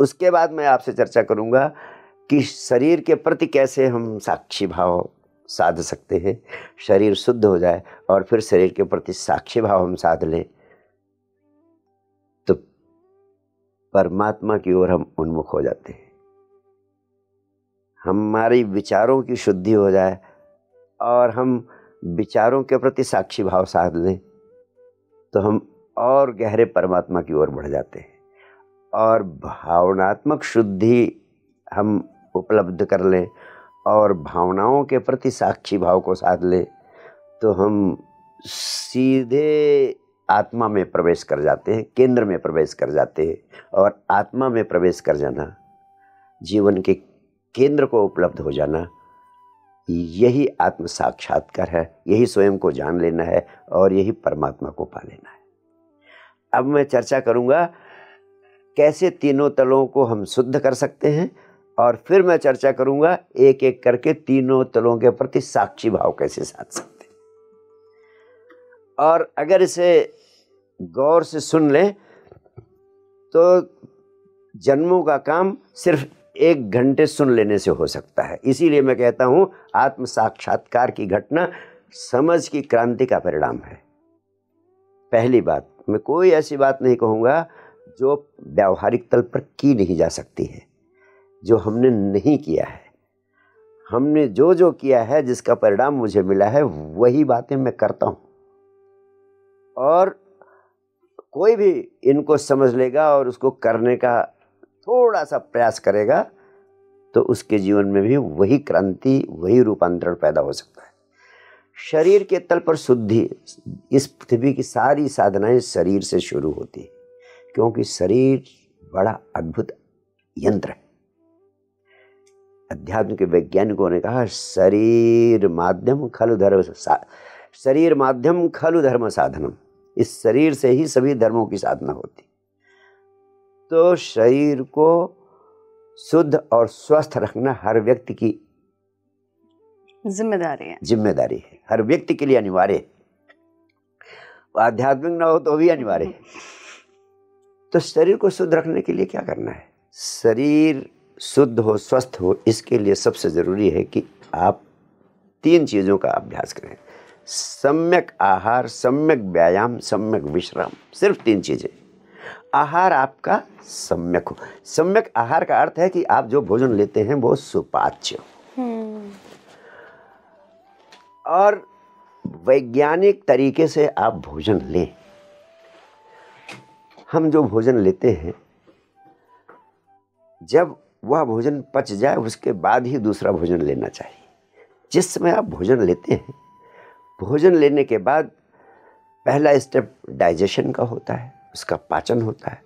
उसके बाद मैं आपसे चर्चा करूंगा कि शरीर के प्रति कैसे हम साक्षी भाव साध सकते हैं, शरीर शुद्ध हो जाए और फिर शरीर के प्रति साक्षी भाव हम साध लें तो परमात्मा की ओर हम उन्मुख हो जाते हैं। हमारी विचारों की शुद्धि हो जाए और हम विचारों के प्रति साक्षी भाव साध लें तो हम और गहरे परमात्मा की ओर बढ़ जाते हैं। और भावनात्मक शुद्धि हम उपलब्ध कर लें और भावनाओं के प्रति साक्षी भाव को साध ले तो हम सीधे आत्मा में प्रवेश कर जाते हैं, केंद्र में प्रवेश कर जाते हैं। और आत्मा में प्रवेश कर जाना, जीवन के केंद्र को उपलब्ध हो जाना, यही आत्म साक्षात्कार है, यही स्वयं को जान लेना है और यही परमात्मा को पा लेना है। अब मैं चर्चा करूंगा कैसे तीनों तलों को हम शुद्ध कर सकते हैं, और फिर मैं चर्चा करूंगा एक एक करके तीनों तलों के प्रति साक्षी भाव कैसे साध सकते हैं। और अगर इसे गौर से सुन लें तो जन्मों का काम सिर्फ 1 घंटे सुन लेने से हो सकता है। इसीलिए मैं कहता हूं आत्म साक्षात्कार की घटना समझ की क्रांति का परिणाम है। पहली बात, मैं कोई ऐसी बात नहीं कहूँगा जो व्यावहारिक तल पर की नहीं जा सकती है, जो हमने नहीं किया है। हमने जो जो किया है, जिसका परिणाम मुझे मिला है, वही बातें मैं करता हूँ। और कोई भी इनको समझ लेगा और उसको करने का थोड़ा सा प्रयास करेगा तो उसके जीवन में भी वही क्रांति, वही रूपांतरण पैदा हो सकता है। शरीर के तल पर शुद्धि, इस पृथ्वी की सारी साधनाएं शरीर से शुरू होती है, क्योंकि शरीर बड़ा अद्भुत यंत्र है। अध्यात्म के वैज्ञानिकों ने कहा शरीर माध्यम खलु धर्म साधनम। इस शरीर से ही सभी धर्मों की साधना होती। तो शरीर को शुद्ध और स्वस्थ रखना हर व्यक्ति की जिम्मेदारी है, हर व्यक्ति के लिए अनिवार्य है। आध्यात्मिक ना हो तो भी अनिवार्य है। तो शरीर को शुद्ध रखने के लिए क्या करना है? शरीर शुद्ध हो, स्वस्थ हो, इसके लिए सबसे जरूरी है कि आप 3 चीजों का अभ्यास करें। सम्यक आहार, सम्यक व्यायाम, सम्यक विश्राम। सिर्फ 3 चीजें। आहार आपका सम्यक हो। सम्यक आहार का अर्थ है कि आप जो भोजन लेते हैं वो सुपाच्य हो और वैज्ञानिक तरीके से आप भोजन लें। हम जो भोजन लेते हैं, जब वह भोजन पच जाए उसके बाद ही दूसरा भोजन लेना चाहिए। जिस समय आप भोजन लेते हैं, भोजन लेने के बाद पहला स्टेप डाइजेशन का होता है, उसका पाचन होता है,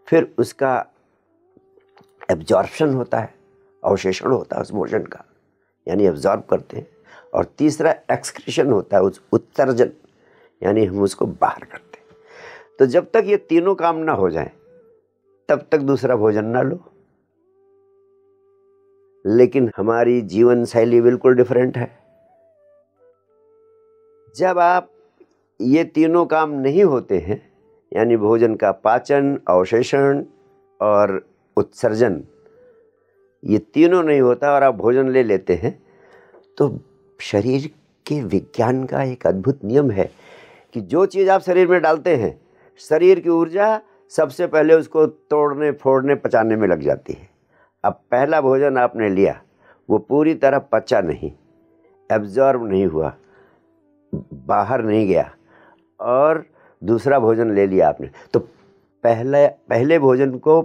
फिर उसका एब्जॉर्प्शन होता है, अवशोषण होता है उस भोजन का, यानी एब्जॉर्ब करते हैं, और तीसरा एक्सक्रीशन होता है, उस उत्सर्जन, यानी हम उसको बाहर करते हैं। तो जब तक ये तीनों काम ना हो जाएं, तब तक दूसरा भोजन ना लो। लेकिन हमारी जीवन शैली बिल्कुल डिफरेंट है। जब आप ये तीनों काम नहीं होते हैं, यानी भोजन का पाचन, अवशोषण और उत्सर्जन, ये तीनों नहीं होता और आप भोजन ले लेते हैं, तो शरीर के विज्ञान का एक अद्भुत नियम है कि जो चीज़ आप शरीर में डालते हैं, शरीर की ऊर्जा सबसे पहले उसको तोड़ने, फोड़ने, पचाने में लग जाती है। अब पहला भोजन आपने लिया, वो पूरी तरह पचा नहीं, एब्जॉर्ब नहीं हुआ, बाहर नहीं गया, और दूसरा भोजन ले लिया आपने, तो पहले भोजन को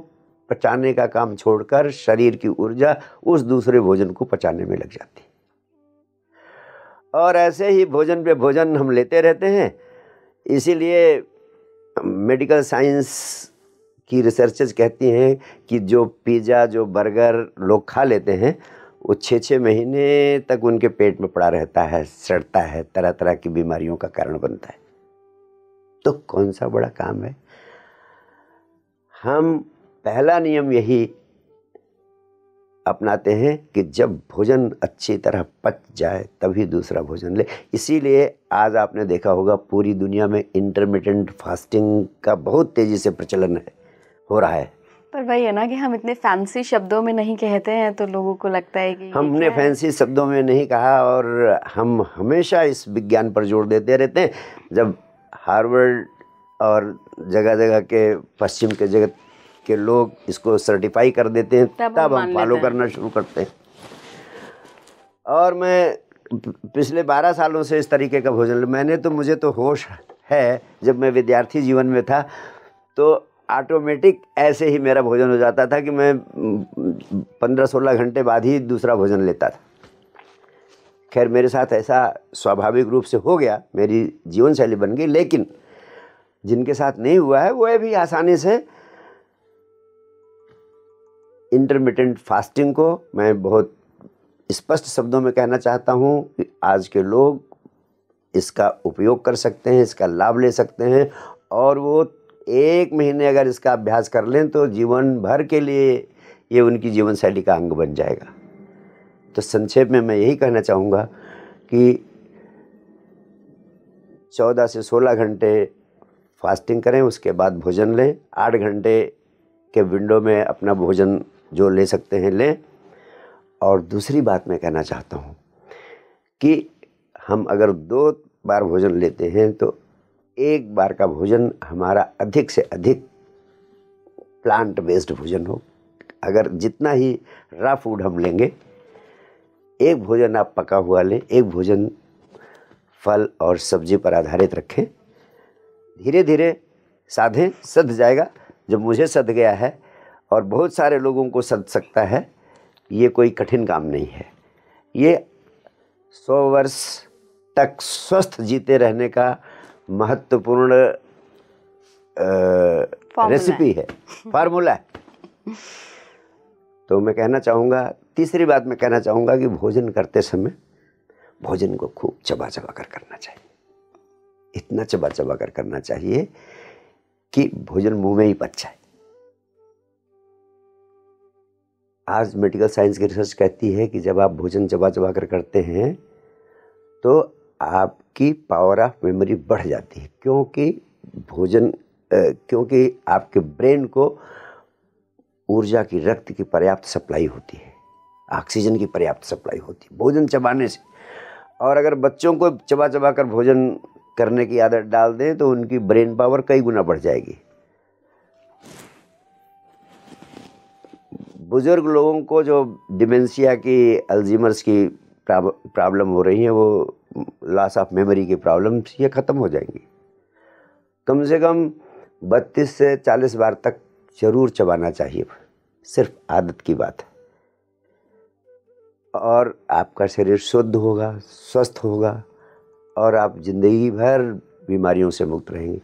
पचाने का काम छोड़कर शरीर की ऊर्जा उस दूसरे भोजन को पचाने में लग जाती है। और ऐसे ही भोजन पे भोजन हम लेते रहते हैं। इसीलिए मेडिकल साइंस की रिसर्चेज कहती हैं कि जो पिज़्ज़ा, जो बर्गर लोग खा लेते हैं, वो 6-6 महीने तक उनके पेट में पड़ा रहता है, सड़ता है, तरह तरह की बीमारियों का कारण बनता है। तो कौन सा बड़ा काम है? हम पहला नियम यही अपनाते हैं कि जब भोजन अच्छी तरह पच जाए तभी दूसरा भोजन ले। इसीलिए आज आपने देखा होगा पूरी दुनिया में इंटरमिटेंट फास्टिंग का बहुत तेज़ी से प्रचलन हो रहा है। पर वही है ना कि हम इतने फैंसी शब्दों में नहीं कहते हैं, तो लोगों को लगता है कि हमने फैंसी शब्दों में नहीं कहा, और हम हमेशा इस विज्ञान पर जोर देते रहते हैं। जब हार्वर्ड और जगह जगह के पश्चिम के जगत के लोग इसको सर्टिफाई कर देते हैं, तब हम फॉलो करना शुरू करते हैं। और मैं पिछले 12 सालों से इस तरीके का भोजन, मुझे तो होश है, जब मैं विद्यार्थी जीवन में था तो ऑटोमेटिक ऐसे ही मेरा भोजन हो जाता था कि मैं 15-16 घंटे बाद ही दूसरा भोजन लेता था। खैर मेरे साथ ऐसा स्वाभाविक रूप से हो गया, मेरी जीवन शैली बन गई। लेकिन जिनके साथ नहीं हुआ है वो भी आसानी से इंटरमिटेंट फास्टिंग को, मैं बहुत स्पष्ट शब्दों में कहना चाहता हूँ कि आज के लोग इसका उपयोग कर सकते हैं, इसका लाभ ले सकते हैं, और वो 1 महीने अगर इसका अभ्यास कर लें तो जीवन भर के लिए ये उनकी जीवन शैली का अंग बन जाएगा। तो संक्षेप में मैं यही कहना चाहूँगा कि 14 से 16 घंटे फास्टिंग करें, उसके बाद भोजन लें, 8 घंटे के विंडो में अपना भोजन जो ले सकते हैं लें। और दूसरी बात मैं कहना चाहता हूँ कि हम अगर 2 बार भोजन लेते हैं तो 1 बार का भोजन हमारा अधिक से अधिक प्लांट बेस्ड भोजन हो। अगर जितना ही रॉ फूड हम लेंगे, 1 भोजन आप पका हुआ लें, 1 भोजन फल और सब्जी पर आधारित रखें। धीरे धीरे साधें, सध जाएगा। जब मुझे सध गया है और बहुत सारे लोगों को सध सकता है, ये कोई कठिन काम नहीं है। ये 100 वर्ष तक स्वस्थ जीते रहने का महत्वपूर्ण रेसिपी है, फार्मूला है। तो मैं कहना चाहूँगा, तीसरी बात मैं कहना चाहूँगा कि भोजन करते समय भोजन को खूब चबा चबा कर करना चाहिए। इतना चबा चबा कर करना चाहिए कि भोजन मुंह में ही पच जाए। आज मेडिकल साइंस की रिसर्च कहती है कि जब आप भोजन चबा चबा कर करते हैं तो आपकी पावर ऑफ मेमोरी बढ़ जाती है, क्योंकि आपके ब्रेन को ऊर्जा की, रक्त की पर्याप्त सप्लाई होती है, ऑक्सीजन की पर्याप्त सप्लाई होती है भोजन चबाने से। और अगर बच्चों को चबा चबा कर भोजन करने की आदत डाल दें तो उनकी ब्रेन पावर कई गुना बढ़ जाएगी। बुजुर्ग लोगों को जो डिमेंशिया की, अल्जीमर्स की प्रॉब्लम हो रही है, वो लॉस ऑफ मेमोरी की प्रॉब्लम्स, ये ख़त्म हो जाएंगी। कम से कम 32 से 40 बार तक जरूर चबाना चाहिए, सिर्फ आदत की बात है। और आपका शरीर शुद्ध होगा, स्वस्थ होगा और आप जिंदगी भर बीमारियों से मुक्त रहेंगे।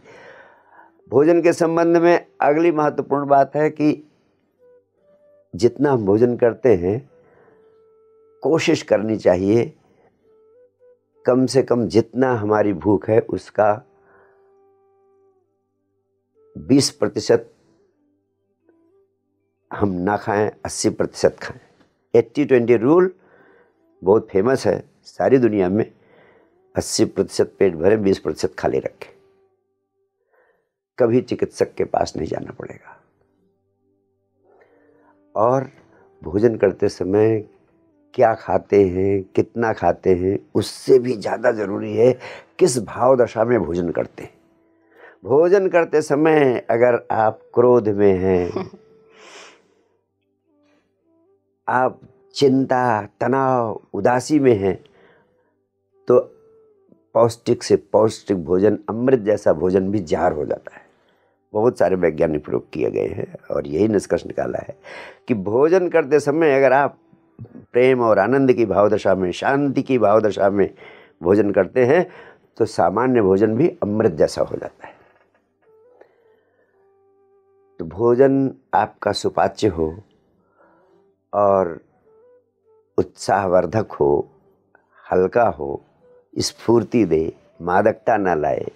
भोजन के संबंध में अगली महत्वपूर्ण बात है कि जितना हम भोजन करते हैं, कोशिश करनी चाहिए कम से कम जितना हमारी भूख है उसका 20% हम ना खाएं, 80% खाएं। 80-20 रूल बहुत फेमस है सारी दुनिया में। 80% पेट भरे, 20% खाली रखें। कभी चिकित्सक के पास नहीं जाना पड़ेगा। और भोजन करते समय क्या खाते हैं, कितना खाते हैं, उससे भी ज़्यादा ज़रूरी है किस भाव दशा में भोजन करते हैं। भोजन करते समय अगर आप क्रोध में हैं, आप चिंता, तनाव, उदासी में हैं, तो पौष्टिक से पौष्टिक भोजन, अमृत जैसा भोजन भी जहर हो जाता है। बहुत सारे वैज्ञानिक प्रयोग किए गए हैं और यही निष्कर्ष निकाला है कि भोजन करते समय अगर आप प्रेम और आनंद की भावदशा में, शांति की भावदशा में भोजन करते हैं तो सामान्य भोजन भी अमृत जैसा हो जाता है। तो भोजन आपका सुपाच्य हो और उत्साहवर्धक हो, हल्का हो, स्फूर्ति दे, मादकता न लाए,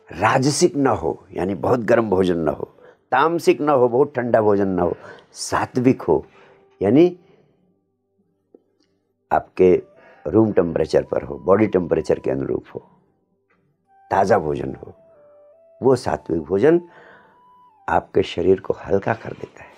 राजसिक न हो यानी बहुत गर्म भोजन न हो, तामसिक न हो बहुत ठंडा भोजन न हो, सात्विक हो यानी आपके रूम टेम्परेचर पर हो, बॉडी टेम्परेचर के अनुरूप हो, ताज़ा भोजन हो। वो सात्विक भोजन आपके शरीर को हल्का कर देता है।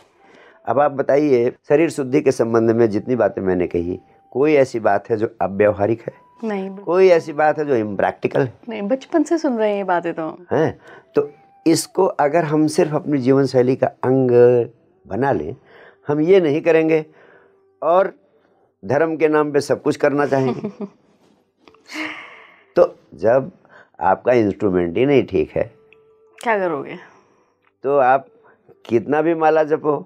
अब आप बताइए, शरीर शुद्धि के संबंध में जितनी बातें मैंने कही, कोई ऐसी बात है जो अव्यावहारिक है? नहीं। कोई ऐसी बात है जो इम्प्रैक्टिकल है? नहीं, बचपन से सुन रहे हैं ये बातें तो हैं। तो इसको अगर हम सिर्फ अपनी जीवन शैली का अंग बना लें, हम ये नहीं करेंगे और धर्म के नाम पे सब कुछ करना चाहेंगे तो जब आपका इंस्ट्रूमेंट ही नहीं ठीक है, क्या करोगे? तो आप कितना भी माला जपो,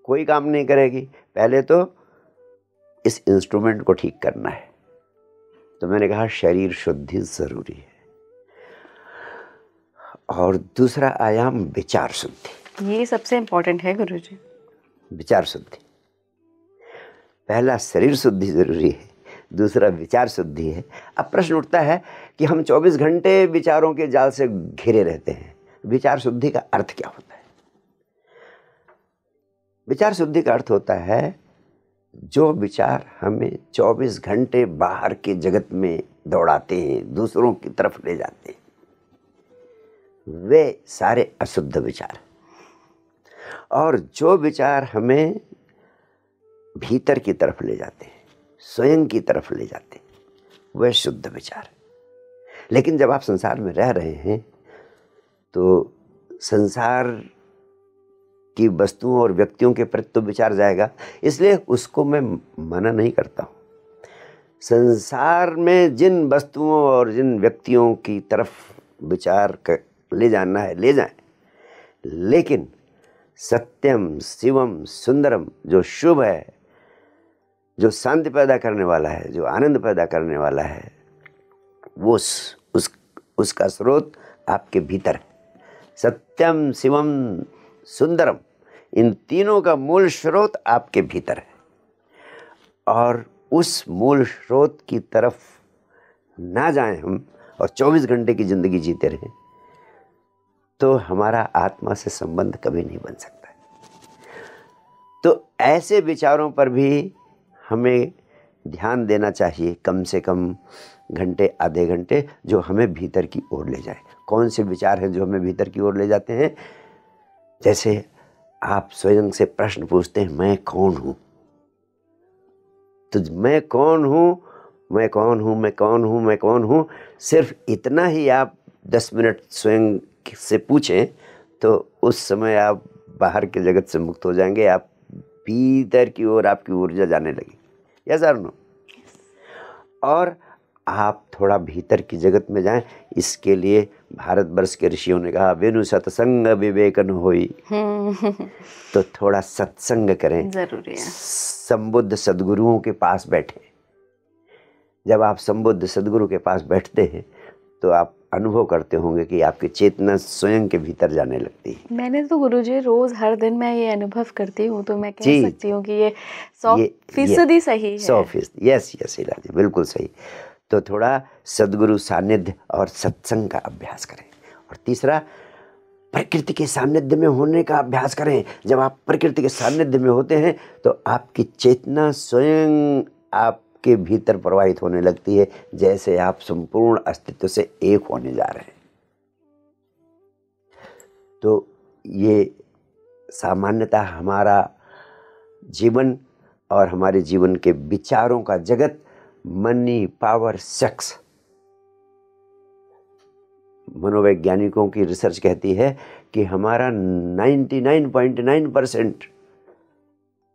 कोई काम नहीं करेगी। पहले तो इस इंस्ट्रूमेंट को ठीक करना है। तो मैंने कहा शरीर शुद्धि जरूरी है। और दूसरा आयाम विचार शुद्धि, ये सबसे इम्पोर्टेंट है गुरुजी। विचार शुद्धि, पहला शरीर शुद्धि जरूरी है, दूसरा विचार शुद्धि है। अब प्रश्न उठता है कि हम 24 घंटे विचारों के जाल से घिरे रहते हैं, विचार शुद्धि का अर्थ क्या होता है? विचार शुद्धि का अर्थ होता है जो विचार हमें 24 घंटे बाहर के जगत में दौड़ाते हैं, दूसरों की तरफ ले जाते हैं, वे सारे अशुद्ध विचार। और जो विचार हमें भीतर की तरफ ले जाते हैं, स्वयं की तरफ ले जाते हैं, वह शुद्ध विचार। लेकिन जब आप संसार में रह रहे हैं तो संसार की वस्तुओं और व्यक्तियों के प्रति तो विचार जाएगा, इसलिए उसको मैं मना नहीं करता हूँ। संसार में जिन वस्तुओं और जिन व्यक्तियों की तरफ विचार ले जाना है ले जाएं, लेकिन सत्यम शिवम सुंदरम, जो शुभ है, जो शांति पैदा करने वाला है, जो आनंद पैदा करने वाला है, वो उसका स्रोत आपके भीतर है। सत्यम शिवम सुंदरम, इन तीनों का मूल स्रोत आपके भीतर है। और उस मूल स्रोत की तरफ ना जाएं हम और 24 घंटे की जिंदगी जीते रहें तो हमारा आत्मा से संबंध कभी नहीं बन सकता है। तो ऐसे विचारों पर भी हमें ध्यान देना चाहिए, कम से कम घंटे आधे घंटे, जो हमें भीतर की ओर ले जाए। कौन से विचार हैं जो हमें भीतर की ओर ले जाते हैं? जैसे आप स्वयं से प्रश्न पूछते हैं, मैं कौन हूँ? तो मैं कौन हूँ, मैं कौन हूँ, मैं कौन हूँ, मैं कौन हूँ, सिर्फ इतना ही आप 10 मिनट स्वयं से पूछें तो उस समय आप बाहर के जगत से मुक्त हो जाएंगे, आप भीतर की ओर आपकी ऊर्जा जाने लगी। यस और नो? और आप थोड़ा भीतर की जगत में जाएं, इसके लिए भारतवर्ष के ऋषियों ने कहा वेनु सत्संग विवेकन होई। तो थोड़ा सत्संग करें, जरूरी है। संबुद्ध सद्गुरुओं के पास बैठे। जब आप संबुद्ध सद्गुरु के पास बैठते हैं तो आप अनुभव करते होंगे कि आपकी चेतना स्वयं के भीतर जाने लगती है। मैंने तो गुरुजी रोज हर दिन मैं ये अनुभव करती हूँ, तो मैं कह सकती हूँ कि ये 100% सही है। 100%, यस यस इला जी, बिल्कुल सही। तो थोड़ा सद्गुरु सानिध्य और सत्संग का अभ्यास करें। और तीसरा, प्रकृति के सानिध्य में होने का अभ्यास करें। जब आप प्रकृति के सानिध्य में होते हैं तो आपकी चेतना स्वयं आपके भीतर प्रवाहित होने लगती है, जैसे आप संपूर्ण अस्तित्व से एक होने जा रहे हैं। तो ये सामान्यतः हमारा जीवन और हमारे जीवन के विचारों का जगत मनी, पावर, सेक्स, मनोवैज्ञानिकों की रिसर्च कहती है कि हमारा 99.9%,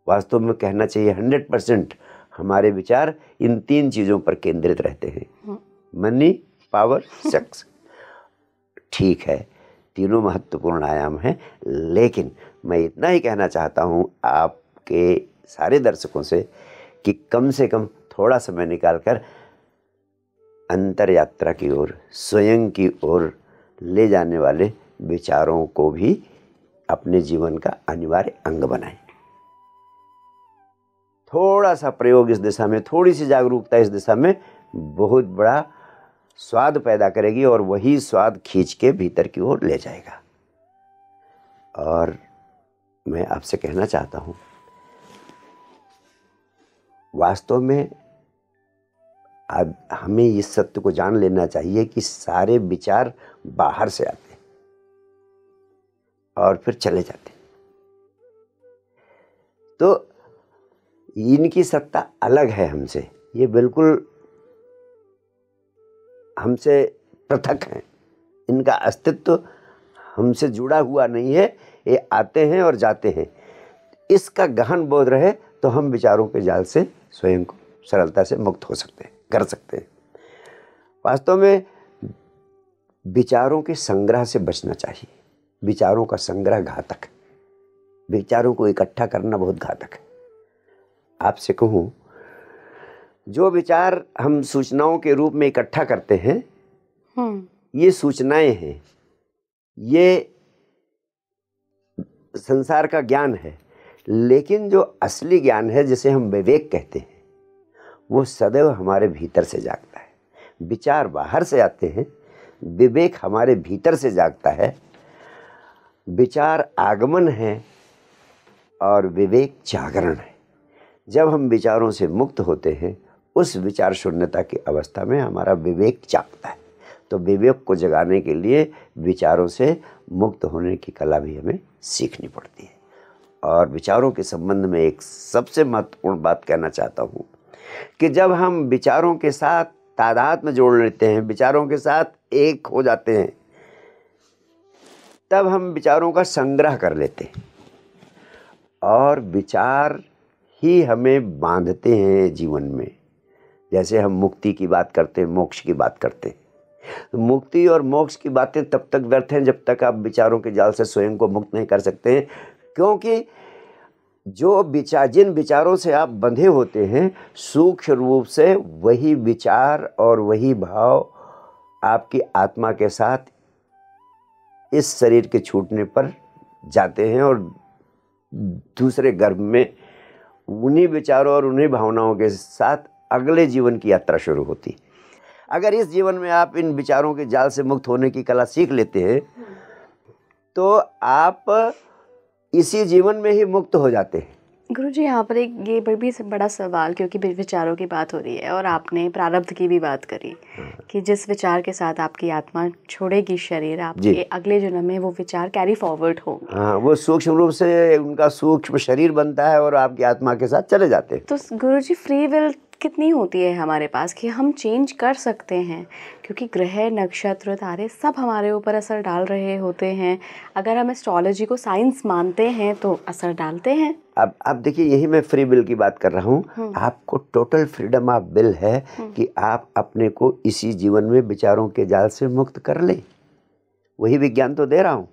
वास्तव में कहना चाहिए 100%, हमारे विचार इन 3 चीज़ों पर केंद्रित रहते हैं। Money, power, sex. ठीक है, तीनों महत्वपूर्ण आयाम हैं, लेकिन मैं इतना ही कहना चाहता हूँ आपके सारे दर्शकों से कि कम से कम थोड़ा समय निकालकर अंतर यात्रा की ओर, स्वयं की ओर ले जाने वाले विचारों को भी अपने जीवन का अनिवार्य अंग बनाएं। थोड़ा सा प्रयोग इस दिशा में, थोड़ी सी जागरूकता इस दिशा में बहुत बड़ा स्वाद पैदा करेगी और वही स्वाद खींच के भीतर की ओर ले जाएगा। और मैं आपसे कहना चाहता हूँ, वास्तव में अब हमें इस सत्य को जान लेना चाहिए कि सारे विचार बाहर से आते हैं और फिर चले जाते हैं। तो इनकी सत्ता अलग है हमसे, ये बिल्कुल हमसे पृथक हैं। इनका अस्तित्व हमसे जुड़ा हुआ नहीं है, ये आते हैं और जाते हैं। इसका गहन बोध रहे तो हम विचारों के जाल से स्वयं को सरलता से मुक्त हो सकते हैं, कर सकते हैं। वास्तव में विचारों के संग्रह से बचना चाहिए। विचारों का संग्रह घातक है, विचारों को इकट्ठा करना बहुत घातक है। आपसे कहूँ, जो विचार हम सूचनाओं के रूप में इकट्ठा करते हैं, ये सूचनाएं हैं, ये संसार का ज्ञान है, लेकिन जो असली ज्ञान है जिसे हम विवेक कहते हैं, वो सदैव हमारे भीतर से जागता है। विचार बाहर से आते हैं, विवेक हमारे भीतर से जागता है। विचार आगमन है और विवेक जागरण है। जब हम विचारों से मुक्त होते हैं, उस विचार शून्यता की अवस्था में हमारा विवेक जागता है। तो विवेक को जगाने के लिए विचारों से मुक्त होने की कला भी हमें सीखनी पड़ती है। और विचारों के संबंध में एक सबसे महत्वपूर्ण बात कहना चाहता हूँ कि जब हम विचारों के साथ तादात्म्य जोड़ लेते हैं, विचारों के साथ एक हो जाते हैं, तब हम विचारों का संग्रह कर लेते हैं और विचार ही हमें बांधते हैं जीवन में। जैसे हम मुक्ति की बात करते हैं, मोक्ष की बात करते हैं, तो मुक्ति और मोक्ष की बातें तब तक व्यर्थ हैं जब तक आप विचारों के जाल से स्वयं को मुक्त नहीं कर सकते हैं। क्योंकि जो विचार, जिन विचारों से आप बंधे होते हैं, सूक्ष्म रूप से वही विचार और वही भाव आपकी आत्मा के साथ इस शरीर के छूटने पर जाते हैं और दूसरे गर्भ में उन्हीं विचारों और उन्हीं भावनाओं के साथ अगले जीवन की यात्रा शुरू होती है। अगर इस जीवन में आप इन विचारों के जाल से मुक्त होने की कला सीख लेते हैं तो आप इसी जीवन में ही मुक्त हो जाते हैं। गुरुजी, यहाँ पर एक ये भी बड़ा सवाल, क्योंकि विचारों की बात हो रही है और आपने प्रारब्ध की भी बात करी कि जिस विचार के साथ आपकी आत्मा छोड़ेगी शरीर, आपके अगले जन्म में वो विचार कैरी फॉरवर्ड होंगे। हाँ, वो सूक्ष्म रूप से उनका सूक्ष्म शरीर बनता है और आपकी आत्मा के साथ चले जाते हैं। तो गुरुजी, फ्री विल कितनी होती है हमारे पास कि हम चेंज कर सकते हैं, क्योंकि ग्रह नक्षत्र तारे सब हमारे ऊपर असर डाल रहे होते हैं। अगर हम एस्ट्रोलॉजी को साइंस मानते हैं तो असर डालते हैं। अब देखिए, यही मैं फ्री विल की बात कर रहा हूँ। आपको टोटल फ्रीडम ऑफ विल है कि आप अपने को इसी जीवन में विचारों के जाल से मुक्त कर लें। वही विज्ञान तो दे रहा हूँ,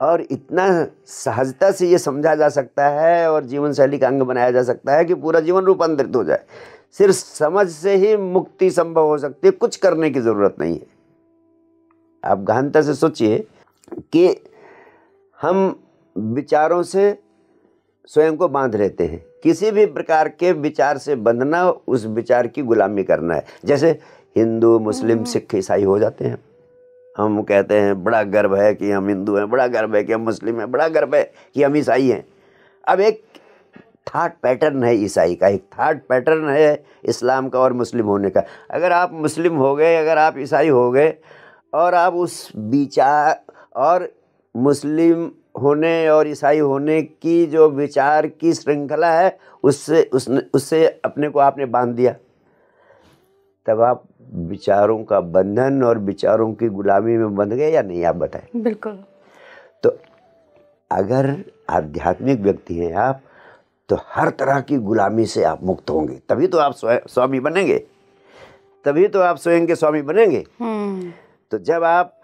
और इतना सहजता से ये समझा जा सकता है और जीवन शैली का अंग बनाया जा सकता है कि पूरा जीवन रूपांतरित हो जाए। सिर्फ समझ से ही मुक्ति संभव हो सकती है, कुछ करने की जरूरत नहीं है। आप गहनता से सोचिए कि हम विचारों से स्वयं को बांध लेते हैं। किसी भी प्रकार के विचार से बंधना, उस विचार की गुलामी करना है। जैसे हिंदू, मुस्लिम, सिख, ईसाई हो जाते हैं। हम कहते हैं बड़ा गर्व है कि हम हिंदू हैं, बड़ा गर्व है कि हम मुस्लिम हैं, बड़ा गर्व है कि हम ईसाई हैं। अब एक थॉट पैटर्न है ईसाई का, एक थॉट पैटर्न है इस्लाम का और मुस्लिम होने का। अगर आप मुस्लिम हो गए, अगर आप ईसाई हो गए और आप उस विचार और मुस्लिम होने और ईसाई होने की जो विचार की श्रृंखला है उससे अपने को आपने बांध दिया, तब आप विचारों का बंधन और विचारों की गुलामी में बंध गए या नहीं, आप बताएं। बिल्कुल। तो अगर आध्यात्मिक व्यक्ति हैं आप, तो हर तरह की गुलामी से आप मुक्त होंगे, तभी तो आप स्वामी बनेंगे, तभी तो आप स्वयं के स्वामी बनेंगे। तो जब आप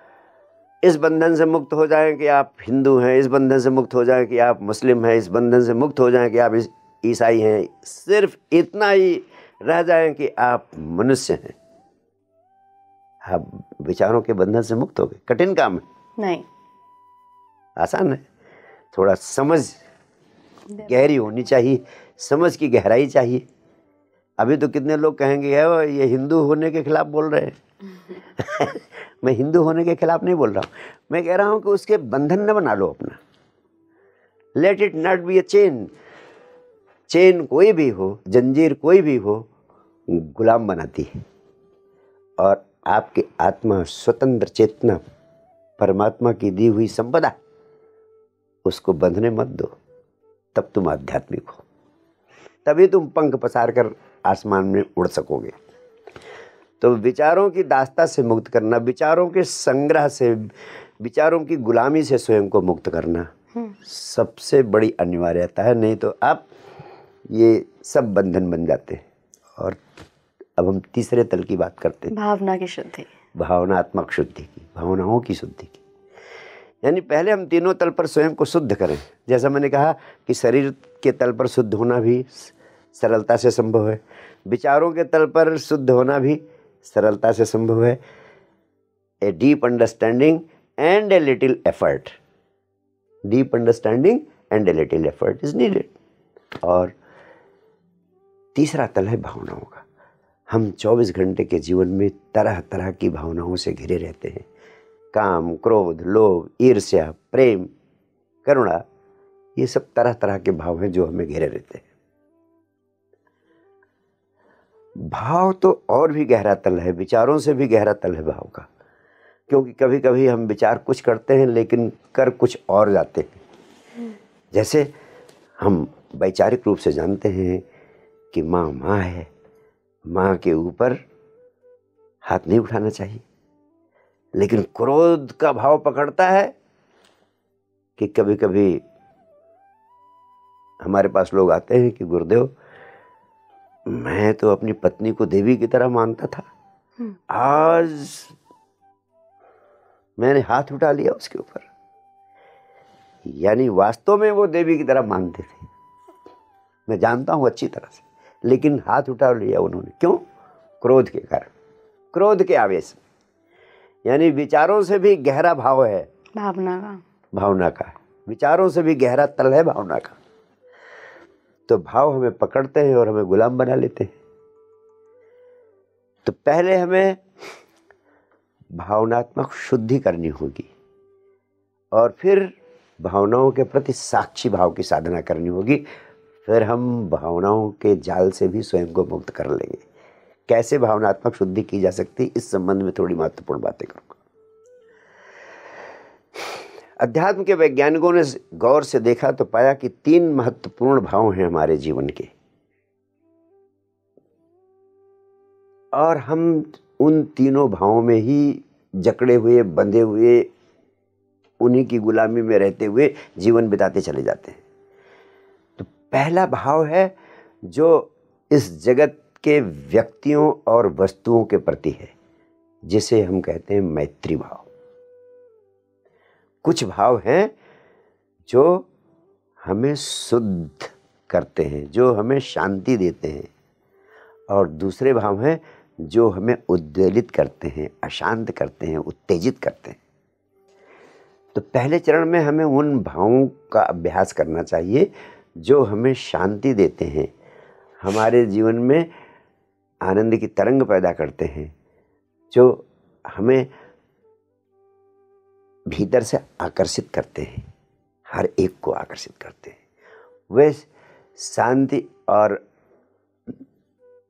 इस बंधन से मुक्त हो जाएं कि आप हिंदू हैं, इस बंधन से मुक्त हो जाएं कि आप मुस्लिम हैं, इस बंधन से मुक्त हो जाएं कि आप ईसाई हैं, सिर्फ इतना ही रह जाएं कि आप मनुष्य हैं, आप विचारों के बंधन से मुक्त हो गए। कठिन काम है? नहीं, आसान है। थोड़ा समझ गहरी होनी चाहिए, समझ की गहराई चाहिए। अभी तो कितने लोग कहेंगे है वो ये हिंदू होने के खिलाफ बोल रहे हैं। मैं हिंदू होने के खिलाफ नहीं बोल रहा हूँ, मैं कह रहा हूँ कि उसके बंधन न बना लो अपना। Let it not be A chain. Chain कोई भी हो, जंजीर कोई भी हो, गुलाम बनाती है। और आपकी आत्मा, स्वतंत्र चेतना, परमात्मा की दी हुई संपदा, उसको बंधने मत दो, तब तुम आध्यात्मिक हो, तभी तुम पंख पसार कर आसमान में उड़ सकोगे। तो विचारों की दास्ता से मुक्त करना, विचारों के संग्रह से, विचारों की गुलामी से स्वयं को मुक्त करना सबसे बड़ी अनिवार्यता है। नहीं तो आप ये सब बंधन बन जाते हैं। और अब हम तीसरे तल की बात करते हैं, भावना की शुद्धि, भावनात्मक शुद्धि की, भावनाओं की शुद्धि की। यानी पहले हम तीनों तल पर स्वयं को शुद्ध करें। जैसा मैंने कहा कि शरीर के तल पर शुद्ध होना भी सरलता से संभव है, विचारों के तल पर शुद्ध होना भी सरलता से संभव है। A deep understanding and a little effort, deep understanding and a little effort is needed. और तीसरा तल है भावनाओं का। हम 24 घंटे के जीवन में तरह तरह की भावनाओं से घिरे रहते हैं। काम, क्रोध, लोभ, ईर्ष्या, प्रेम, करुणा, ये सब तरह तरह के भाव हैं जो हमें घेरे रहते हैं। भाव तो और भी गहरा तल है, विचारों से भी गहरा तल है भाव का। क्योंकि कभी कभी हम विचार कुछ करते हैं लेकिन कर कुछ और जाते हैं। जैसे हम वैचारिक रूप से जानते हैं कि माँ माँ है, माँ के ऊपर हाथ नहीं उठाना चाहिए, लेकिन क्रोध का भाव पकड़ता है कि कभी कभी हमारे पास लोग आते हैं कि गुरुदेव, मैं तो अपनी पत्नी को देवी की तरह मानता था, आज मैंने हाथ उठा लिया उसके ऊपर। यानी वास्तव में वो देवी की तरह मानते थे, मैं जानता हूं अच्छी तरह से, लेकिन हाथ उठा लिया उन्होंने। क्यों? क्रोध के कारण, क्रोध के आवेश। यानी विचारों से भी गहरा भाव है भावना का, विचारों से भी गहरा तल है भावना का। तो भाव हमें पकड़ते हैं और हमें गुलाम बना लेते हैं। तो पहले हमें भावनात्मक शुद्धि करनी होगी और फिर भावनाओं के प्रति साक्षी भाव की साधना करनी होगी। फिर हम भावनाओं के जाल से भी स्वयं को मुक्त कर लेंगे। कैसे भावनात्मक शुद्धि की जा सकती, इस संबंध में थोड़ी महत्वपूर्ण बातें करूंगा। अध्यात्म के वैज्ञानिकों ने गौर से देखा तो पाया कि 3 महत्वपूर्ण भाव हैं हमारे जीवन के। और हम उन तीनों भावों में ही जकड़े हुए, बंधे हुए, उन्हीं की गुलामी में रहते हुए जीवन बिताते चले जाते हैं। तो पहला भाव है जो इस जगत के व्यक्तियों और वस्तुओं के प्रति है, जिसे हम कहते हैं मैत्री भाव। कुछ भाव हैं जो हमें शुद्ध करते हैं, जो हमें शांति देते हैं, और दूसरे भाव हैं जो हमें उद्वेलित करते हैं, अशांत करते हैं, उत्तेजित करते हैं। तो पहले चरण में हमें उन भावों का अभ्यास करना चाहिए जो हमें शांति देते हैं, हमारे जीवन में आनंद की तरंग पैदा करते हैं, जो हमें भीतर से आकर्षित करते हैं, हर एक को आकर्षित करते हैं। वे शांति और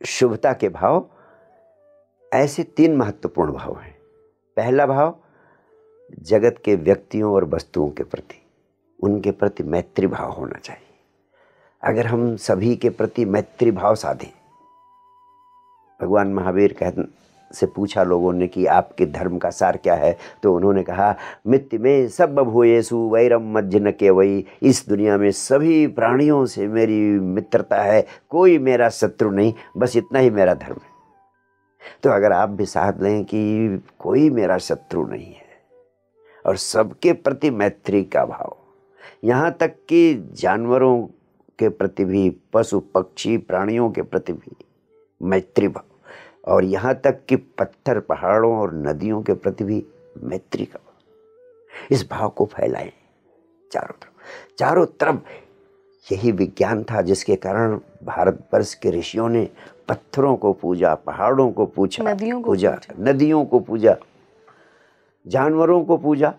शुभता के भाव, ऐसे तीन महत्वपूर्ण भाव हैं। पहला भाव जगत के व्यक्तियों और वस्तुओं के प्रति, उनके प्रति मैत्री भाव होना चाहिए। अगर हम सभी के प्रति मैत्री भाव साधें, भगवान महावीर से पूछा लोगों ने कि आपके धर्म का सार क्या है, तो उन्होंने कहा, मित्ति में सब भूयेषु वैरम मज्जन केवई। इस दुनिया में सभी प्राणियों से मेरी मित्रता है, कोई मेरा शत्रु नहीं, बस इतना ही मेरा धर्म है। तो अगर आप भी साथ लें कि कोई मेरा शत्रु नहीं है और सबके प्रति मैत्री का भाव, यहाँ तक कि जानवरों के प्रति भी, पशु पक्षी प्राणियों के प्रति भी मैत्री भाव, और यहाँ तक कि पत्थर पहाड़ों और नदियों के प्रति भी मैत्री का भाव। इस भाव को फैलाएं चारों तरफ। यही विज्ञान था जिसके कारण भारतवर्ष के ऋषियों ने पत्थरों को पूजा, पहाड़ों को पूजा, नदियों को पूजा, जानवरों को पूजा।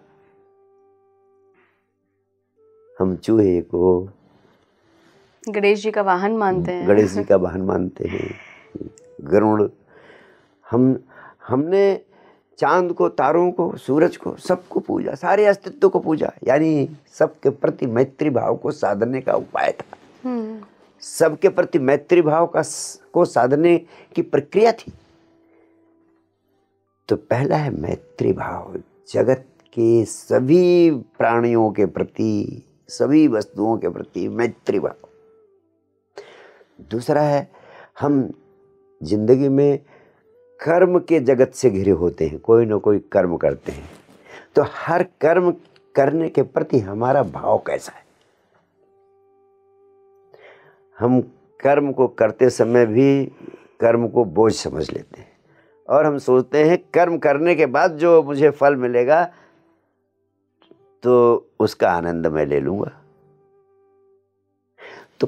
हम चूहे को गणेश जी का वाहन मानते हैं, गणेश जी का वाहन मानते हैं, गरुड़। हमने चांद को, तारों को, सूरज को, सबको पूजा, सारे अस्तित्व को पूजा। यानी सबके प्रति मैत्री भाव को साधने का उपाय था, सबके प्रति मैत्री भाव को साधने की प्रक्रिया थी। तो पहला है मैत्री भाव, जगत के सभी प्राणियों के प्रति, सभी वस्तुओं के प्रति मैत्री भाव। दूसरा है, हम जिंदगी में कर्म के जगत से घिरे होते हैं, कोई ना कोई कर्म करते हैं। तो हर कर्म करने के प्रति हमारा भाव कैसा है? हम कर्म को करते समय भी कर्म को बोझ समझ लेते हैं, और हम सोचते हैं कर्म करने के बाद जो मुझे फल मिलेगा तो उसका आनंद मैं ले लूंगा। तो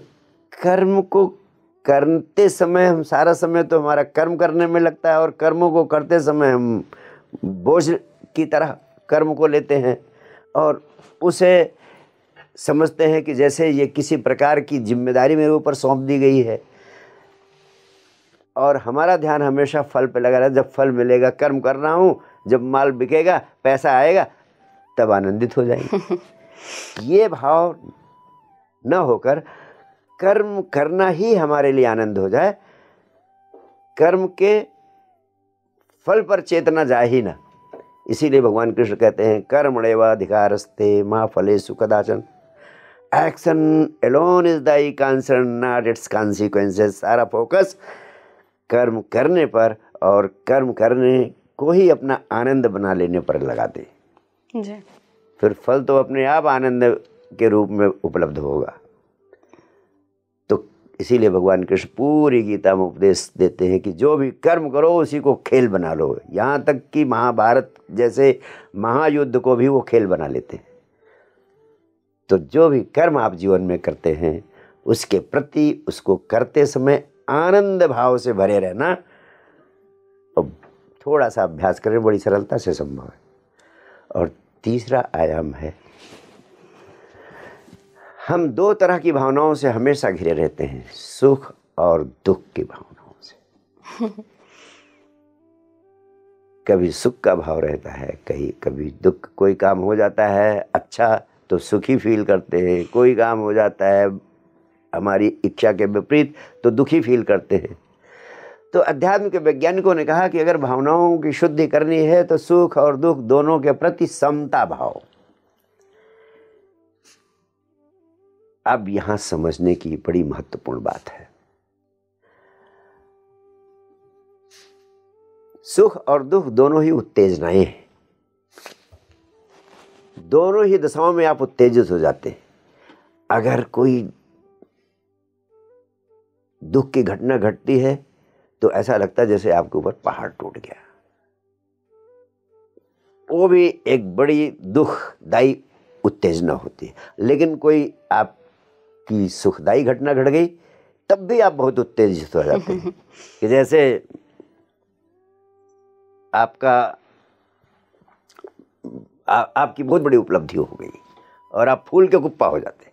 कर्म को करते समय हम सारा समय तो हमारा कर्म करने में लगता है, और कर्मों को करते समय हम बोझ की तरह कर्म को लेते हैं और उसे समझते हैं कि जैसे ये किसी प्रकार की जिम्मेदारी मेरे ऊपर सौंप दी गई है, और हमारा ध्यान हमेशा फल पे लगा रहा है। जब फल मिलेगा, कर्म कर रहा हूँ, जब माल बिकेगा, पैसा आएगा, तब आनंदित हो जाएंगे। ये भाव न होकर कर्म करना ही हमारे लिए आनंद हो जाए, कर्म के फल पर चेतना जाए ही ना। इसीलिए भगवान कृष्ण कहते हैं, कर्मण्येवाधिकारस्ते मा फलेषु कदाचन। Action alone is the concern, not it's consequences. सारा फोकस कर्म करने पर और कर्म करने को ही अपना आनंद बना लेने पर लगा दे जी। फिर फल तो अपने आप आनंद के रूप में उपलब्ध होगा। तो इसीलिए भगवान कृष्ण पूरी गीता में उपदेश देते हैं कि जो भी कर्म करो उसी को खेल बना लो। यहाँ तक कि महाभारत जैसे महायुद्ध को भी वो खेल बना लेते हैं। तो जो भी कर्म आप जीवन में करते हैं उसके प्रति, उसको करते समय आनंद भाव से भरे रहना, और थोड़ा सा अभ्यास करें, बड़ी सरलता से संभव है। और तीसरा आयाम है, हम दो तरह की भावनाओं से हमेशा घिरे रहते हैं, सुख और दुख की भावनाओं से। कभी सुख का भाव रहता है, कभी दुख। कोई काम हो जाता है अच्छा तो सुखी फील करते हैं, कोई काम हो जाता है हमारी इच्छा के विपरीत तो दुखी फील करते हैं। तो अध्यात्म के वैज्ञानिकों ने कहा कि अगर भावनाओं की शुद्धि करनी है तो सुख और दुख दोनों के प्रति समता भाव। अब यहां समझने की बड़ी महत्वपूर्ण बात है। सुख और दुख दोनों ही उत्तेजनाएं हैं, दोनों ही दशाओं में आप उत्तेजित हो जाते हैं। अगर कोई दुख की घटना घटती है तो ऐसा लगता है जैसे आपके ऊपर पहाड़ टूट गया। वो भी एक बड़ी दुखदायी उत्तेजना होती है। लेकिन कोई आपकी सुखदायी घटना घट गई तब भी आप बहुत उत्तेजित हो जाते हैं कि जैसे आपकी बहुत बड़ी उपलब्धि हो गई और आप फूल के कुप्पा हो जाते हैं।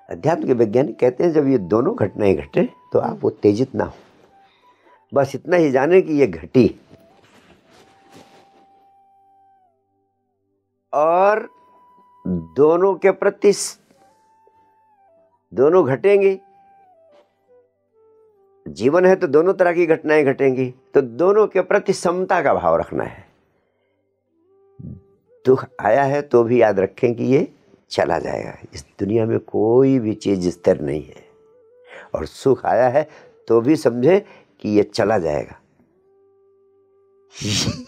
अध्यात्म के वैज्ञानिक कहते हैं जब ये दोनों घटनाएं घटे तो आप उत्तेजित ना हो, बस इतना ही जाने कि ये घटी और दोनों के प्रति, दोनों घटेंगी। जीवन है तो दोनों तरह की घटनाएं घटेंगी, तो दोनों के प्रति समता का भाव रखना है। दुख आया है तो भी याद रखें कि ये चला जाएगा, इस दुनिया में कोई भी चीज स्थिर नहीं है। और सुख आया है तो भी समझे कि ये चला जाएगा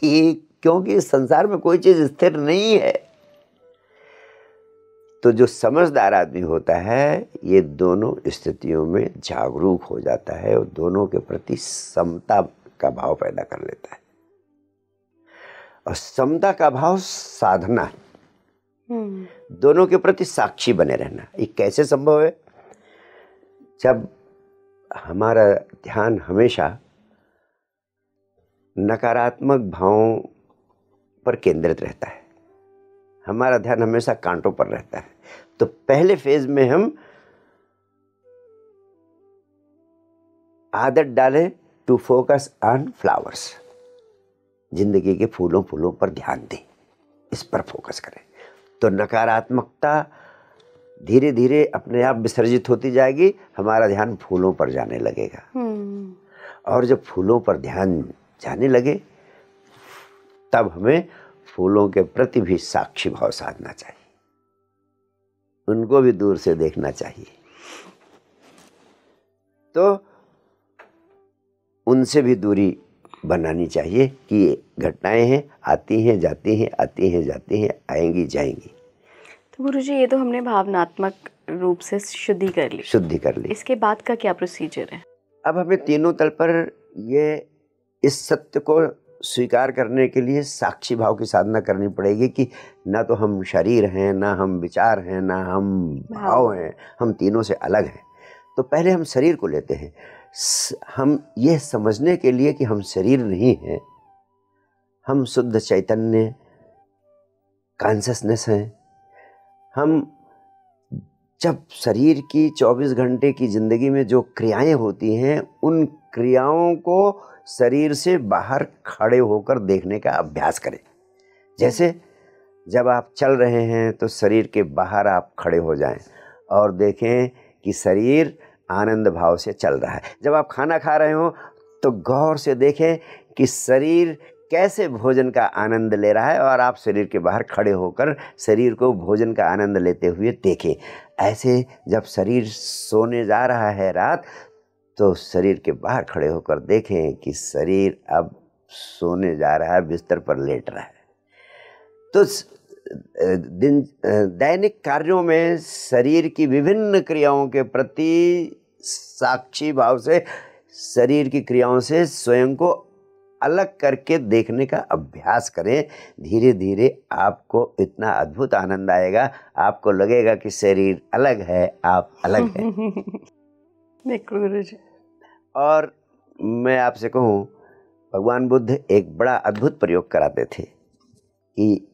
ये क्योंकि इस संसार में कोई चीज स्थिर नहीं है। तो जो समझदार आदमी होता है ये दोनों स्थितियों में जागरूक हो जाता है और दोनों के प्रति समता का भाव पैदा कर लेता है। और समता का भाव साधना, दोनों के प्रति साक्षी बने रहना। ये कैसे संभव है? जब हमारा ध्यान हमेशा नकारात्मक भावों पर केंद्रित रहता है, हमारा ध्यान हमेशा कांटों पर रहता है, तो पहले फेज में हम आदत डालें टू फोकस ऑन फ्लावर्स, जिंदगी के फूलों फूलों पर ध्यान दें, इस पर फोकस करें, तो नकारात्मकता धीरे धीरे अपने आप विसर्जित होती जाएगी, हमारा ध्यान फूलों पर जाने लगेगा। और जब फूलों पर ध्यान जाने लगे तब हमें फूलों के प्रति भी साक्षी भाव साधना चाहिए, उनको भी दूर से देखना चाहिए, तो उनसे भी दूरी बनानी चाहिए कि ये घटनाएं हैं, आती हैं जाती हैं, आती हैं जाती हैं, आएंगी जाएंगी। तो गुरुजी ये तो हमने भावनात्मक रूप से शुद्धि कर ली, इसके बाद का क्या प्रोसीजर है? अब हमें तीनों तल पर ये इस सत्य को स्वीकार करने के लिए साक्षी भाव की साधना करनी पड़ेगी कि ना तो हम शरीर हैं, ना हम विचार हैं, ना हम भाव हैं, हम तीनों से अलग हैं। तो पहले हम शरीर को लेते हैं, हम ये समझने के लिए कि हम शरीर नहीं हैं, हम शुद्ध चैतन्य कॉन्शसनेस हैं। हम जब शरीर की 24 घंटे की जिंदगी में जो क्रियाएं होती हैं उन क्रियाओं को शरीर से बाहर खड़े होकर देखने का अभ्यास करें। जैसे जब आप चल रहे हैं तो शरीर के बाहर आप खड़े हो जाएं और देखें कि शरीर आनंद भाव से चल रहा है। जब आप खाना खा रहे हो तो गौर से देखें कि शरीर कैसे भोजन का आनंद ले रहा है और आप शरीर के बाहर खड़े होकर शरीर को भोजन का आनंद लेते हुए देखें। ऐसे जब शरीर सोने जा रहा है रात तो शरीर के बाहर खड़े होकर देखें कि शरीर अब सोने जा रहा है, बिस्तर पर लेट रहा है। तो दैनिक कार्यों में शरीर की विभिन्न क्रियाओं के प्रति साक्षी भाव से शरीर की क्रियाओं से स्वयं को अलग करके देखने का अभ्यास करें। धीरे धीरे आपको इतना अद्भुत आनंद आएगा, आपको लगेगा कि शरीर अलग है, आप अलग हैं। बिल्कुल गुरुजी। और मैं आपसे कहूँ, भगवान बुद्ध एक बड़ा अद्भुत प्रयोग कराते थे कि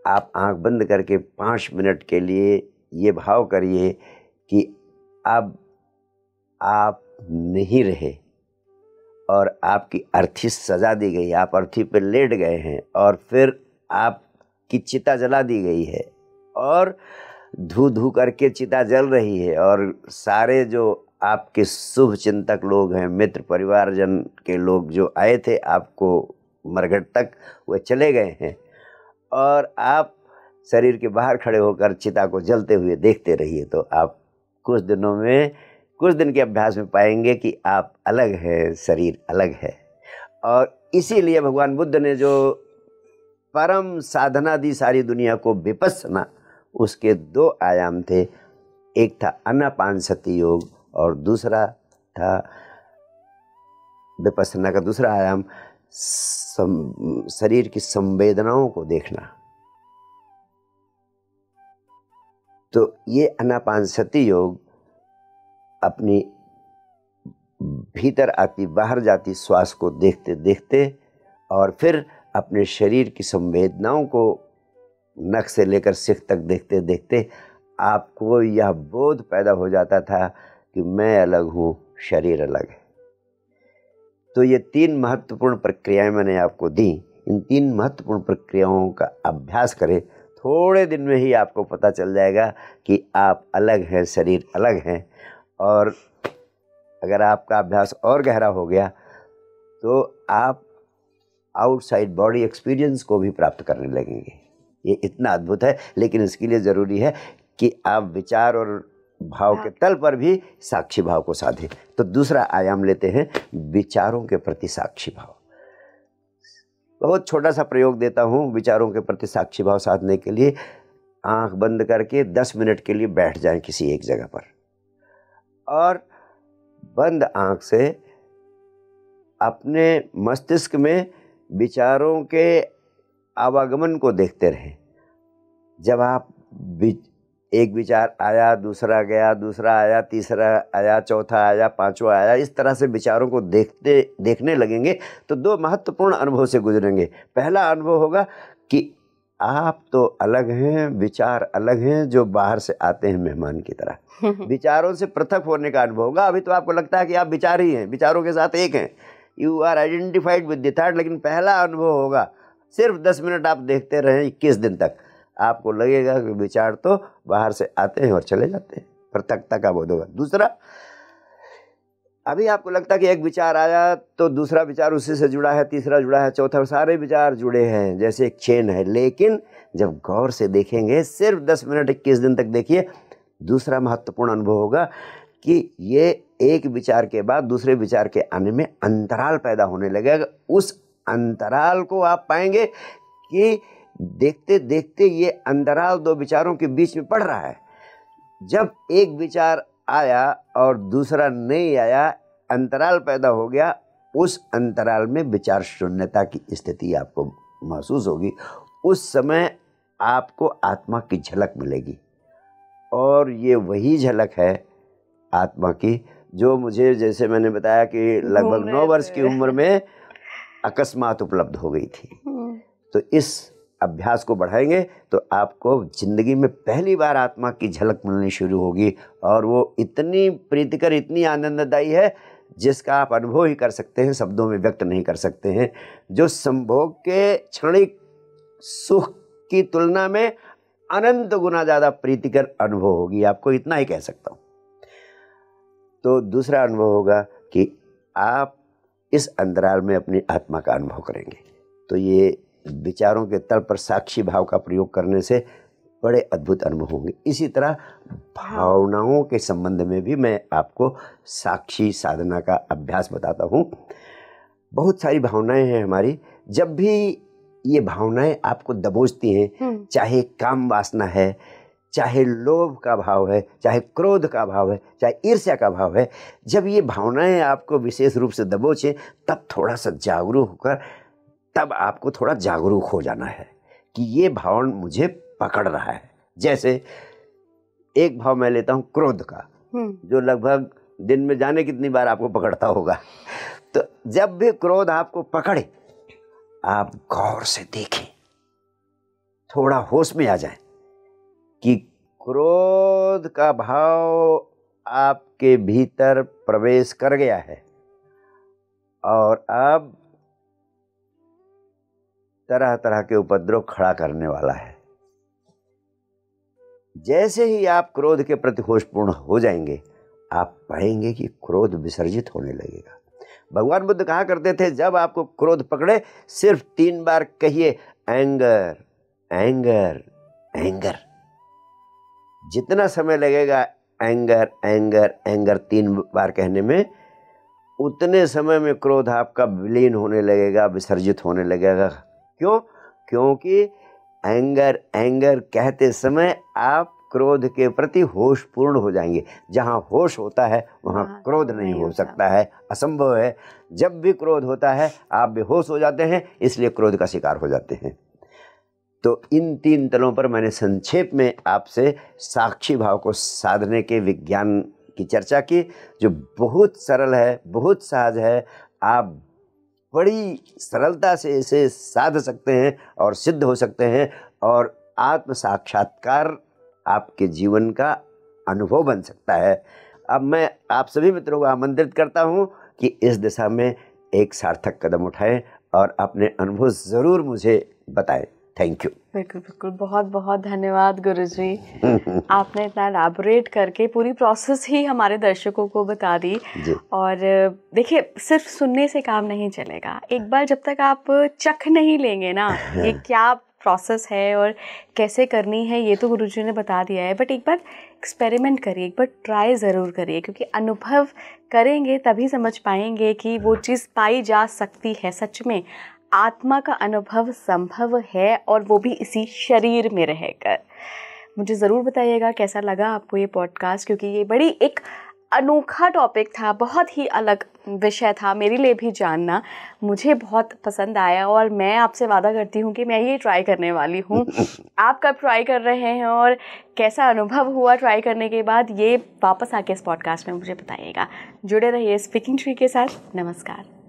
आप आंख बंद करके 5 मिनट के लिए ये भाव करिए कि अब आप नहीं रहे और आपकी अर्थी सजा दी गई, आप अर्थी पे लेट गए हैं और फिर आपकी चिता जला दी गई है और धू धू करके चिता जल रही है और सारे जो आपके शुभ चिंतक लोग हैं, मित्र परिवारजन के लोग जो आए थे आपको मरघट तक, वो चले गए हैं और आप शरीर के बाहर खड़े होकर चिता को जलते हुए देखते रहिए। तो आप कुछ दिनों में, कुछ दिन के अभ्यास में पाएंगे कि आप अलग हैं, शरीर अलग है। और इसीलिए भगवान बुद्ध ने जो परम साधना दी सारी दुनिया को, विपस्सना, उसके 2 आयाम थे। एक था आनापानसति योग और दूसरा था विपस्सना का दूसरा आयाम शरीर की संवेदनाओं को देखना। तो ये आनापानसति योग अपनी भीतर आती बाहर जाती श्वास को देखते देखते और फिर अपने शरीर की संवेदनाओं को नख से लेकर सिर तक देखते देखते आपको यह बोध पैदा हो जाता था कि मैं अलग हूँ, शरीर अलग है। तो ये 3 महत्वपूर्ण प्रक्रियाएं मैंने आपको दी। इन 3 महत्वपूर्ण प्रक्रियाओं का अभ्यास करें, थोड़े दिन में ही आपको पता चल जाएगा कि आप अलग हैं, शरीर अलग हैं। और अगर आपका अभ्यास और गहरा हो गया तो आप आउटसाइड बॉडी एक्सपीरियंस को भी प्राप्त करने लगेंगे। ये इतना अद्भुत है, लेकिन इसके लिए ज़रूरी है कि आप विचार और भाव के तल पर भी साक्षी भाव को साधें। तो दूसरा आयाम लेते हैं, विचारों के प्रति साक्षी भाव। बहुत छोटा सा प्रयोग देता हूँ विचारों के प्रति साक्षी भाव साधने के लिए। आंख बंद करके 10 मिनट के लिए बैठ जाएं किसी एक जगह पर और बंद आंख से अपने मस्तिष्क में विचारों के आवागमन को देखते रहें। जब आप एक विचार आया, दूसरा गया, दूसरा आया, तीसरा आया, चौथा आया, 5वां आया, इस तरह से विचारों को देखने लगेंगे तो 2 महत्वपूर्ण अनुभव से गुजरेंगे। पहला अनुभव होगा कि आप तो अलग हैं, विचार अलग हैं जो बाहर से आते हैं मेहमान की तरह। विचारों से पृथक होने का अनुभव होगा। अभी तो आपको लगता है कि आप विचार ही हैं, विचारों के साथ एक हैं, you are identified with the thought. लेकिन पहला अनुभव होगा, सिर्फ 10 मिनट आप देखते रहें, 21 दिन तक आपको लगेगा कि विचार तो बाहर से आते हैं और चले जाते हैं, पृथकता का बोध होगा। दूसरा, अभी आपको लगता है कि एक विचार आया तो दूसरा विचार उसी से जुड़ा है, तीसरा जुड़ा है, चौथा, सारे विचार जुड़े हैं, जैसे एक चेन है। लेकिन जब गौर से देखेंगे, सिर्फ 10 मिनट 21 दिन तक देखिए, दूसरा महत्वपूर्ण अनुभव होगा कि ये एक विचार के बाद दूसरे विचार के आने में अंतराल पैदा होने लगेगा। उस अंतराल को आप पाएंगे कि देखते देखते ये अंतराल 2 विचारों के बीच में पड़ रहा है। जब एक विचार आया और दूसरा नहीं आया, अंतराल पैदा हो गया। उस अंतराल में विचार शून्यता की स्थिति आपको महसूस होगी। उस समय आपको आत्मा की झलक मिलेगी और ये वही झलक है आत्मा की जो मुझे, जैसे मैंने बताया कि लगभग 9 वर्ष की उम्र में अकस्मात उपलब्ध हो गई थी। तो इस अभ्यास को बढ़ाएंगे तो आपको जिंदगी में पहली बार आत्मा की झलक मिलनी शुरू होगी और वो इतनी प्रीतिकर, इतनी आनंददायी है जिसका आप अनुभव ही कर सकते हैं, शब्दों में व्यक्त नहीं कर सकते हैं। जो संभोग के क्षणिक सुख की तुलना में अनंत गुना ज़्यादा प्रीतिकर अनुभव होगी, आपको इतना ही कह सकता हूँ। तो दूसरा अनुभव होगा कि आप इस अंतराल में अपनी आत्मा का अनुभव करेंगे। तो ये विचारों के तल पर साक्षी भाव का प्रयोग करने से बड़े अद्भुत अनुभव होंगे। इसी तरह भावनाओं के संबंध में भी मैं आपको साक्षी साधना का अभ्यास बताता हूँ। बहुत सारी भावनाएं हैं हमारी। जब भी ये भावनाएं आपको दबोचती हैं, चाहे काम वासना है, चाहे लोभ का भाव है, चाहे क्रोध का भाव है, चाहे ईर्ष्या का भाव है, जब ये भावनाएं आपको विशेष रूप से दबोचे तब थोड़ा सा जागरूक होकर, तब आपको थोड़ा जागरूक हो जाना है कि ये भाव मुझे पकड़ रहा है। जैसे एक भाव मैं लेता हूँ क्रोध का, जो लगभग दिन में जाने कितनी बार आपको पकड़ता होगा। तो जब भी क्रोध आपको पकड़े, आप गौर से देखें, थोड़ा होश में आ जाए कि क्रोध का भाव आपके भीतर प्रवेश कर गया है और अब तरह तरह के उपद्रव खड़ा करने वाला है। जैसे ही आप क्रोध के प्रति होशपूर्ण हो जाएंगे, आप पाएंगे कि क्रोध विसर्जित होने लगेगा। भगवान बुद्ध कहा करते थे, जब आपको क्रोध पकड़े सिर्फ 3 बार कहिए एंगर एंगर एंगर। जितना समय लगेगा एंगर एंगर एंगर 3 बार कहने में, उतने समय में क्रोध आपका विलीन होने लगेगा, विसर्जित होने लगेगा। क्यों? क्योंकि एंगर एंगर कहते समय आप क्रोध के प्रति होशपूर्ण हो जाएंगे। जहाँ होश होता है वहाँ क्रोध नहीं हो सकता है, असंभव है। जब भी क्रोध होता है आप बेहोश हो जाते हैं, इसलिए क्रोध का शिकार हो जाते हैं। तो इन 3 तलों पर मैंने संक्षेप में आपसे साक्षी भाव को साधने के विज्ञान की चर्चा की, जो बहुत सरल है, बहुत सहज है। आप बड़ी सरलता से इसे साध सकते हैं और सिद्ध हो सकते हैं, और आत्म साक्षात्कार आपके जीवन का अनुभव बन सकता है। अब मैं आप सभी मित्रों को आमंत्रित करता हूं कि इस दिशा में एक सार्थक कदम उठाएं और अपने अनुभव ज़रूर मुझे बताएं। Thank you. बिल्कुल बिल्कुल, बहुत बहुत धन्यवाद गुरुजी। आपने इतना एलैबोरेट करके पूरी प्रोसेस ही हमारे दर्शकों को बता दी। और देखिए, सिर्फ सुनने से काम नहीं चलेगा। एक बार जब तक आप चख नहीं लेंगे ना ये क्या प्रोसेस है और कैसे करनी है, ये तो गुरुजी ने बता दिया है, बट एक बार एक्सपेरिमेंट करिए, एक बार ट्राई ज़रूर करिए, क्योंकि अनुभव करेंगे तभी समझ पाएंगे कि वो चीज़ पाई जा सकती है। सच में आत्मा का अनुभव संभव है, और वो भी इसी शरीर में रहकर। मुझे ज़रूर बताइएगा कैसा लगा आपको ये पॉडकास्ट, क्योंकि ये बड़ी एक अनोखा टॉपिक था, बहुत ही अलग विषय था मेरे लिए भी जानना। मुझे बहुत पसंद आया और मैं आपसे वादा करती हूँ कि मैं ये ट्राई करने वाली हूँ। आप कब ट्राई कर रहे हैं और कैसा अनुभव हुआ ट्राई करने के बाद, ये वापस आके इस पॉडकास्ट में मुझे बताइएगा। जुड़े रहिए स्पीकिंग ट्री के साथ। नमस्कार।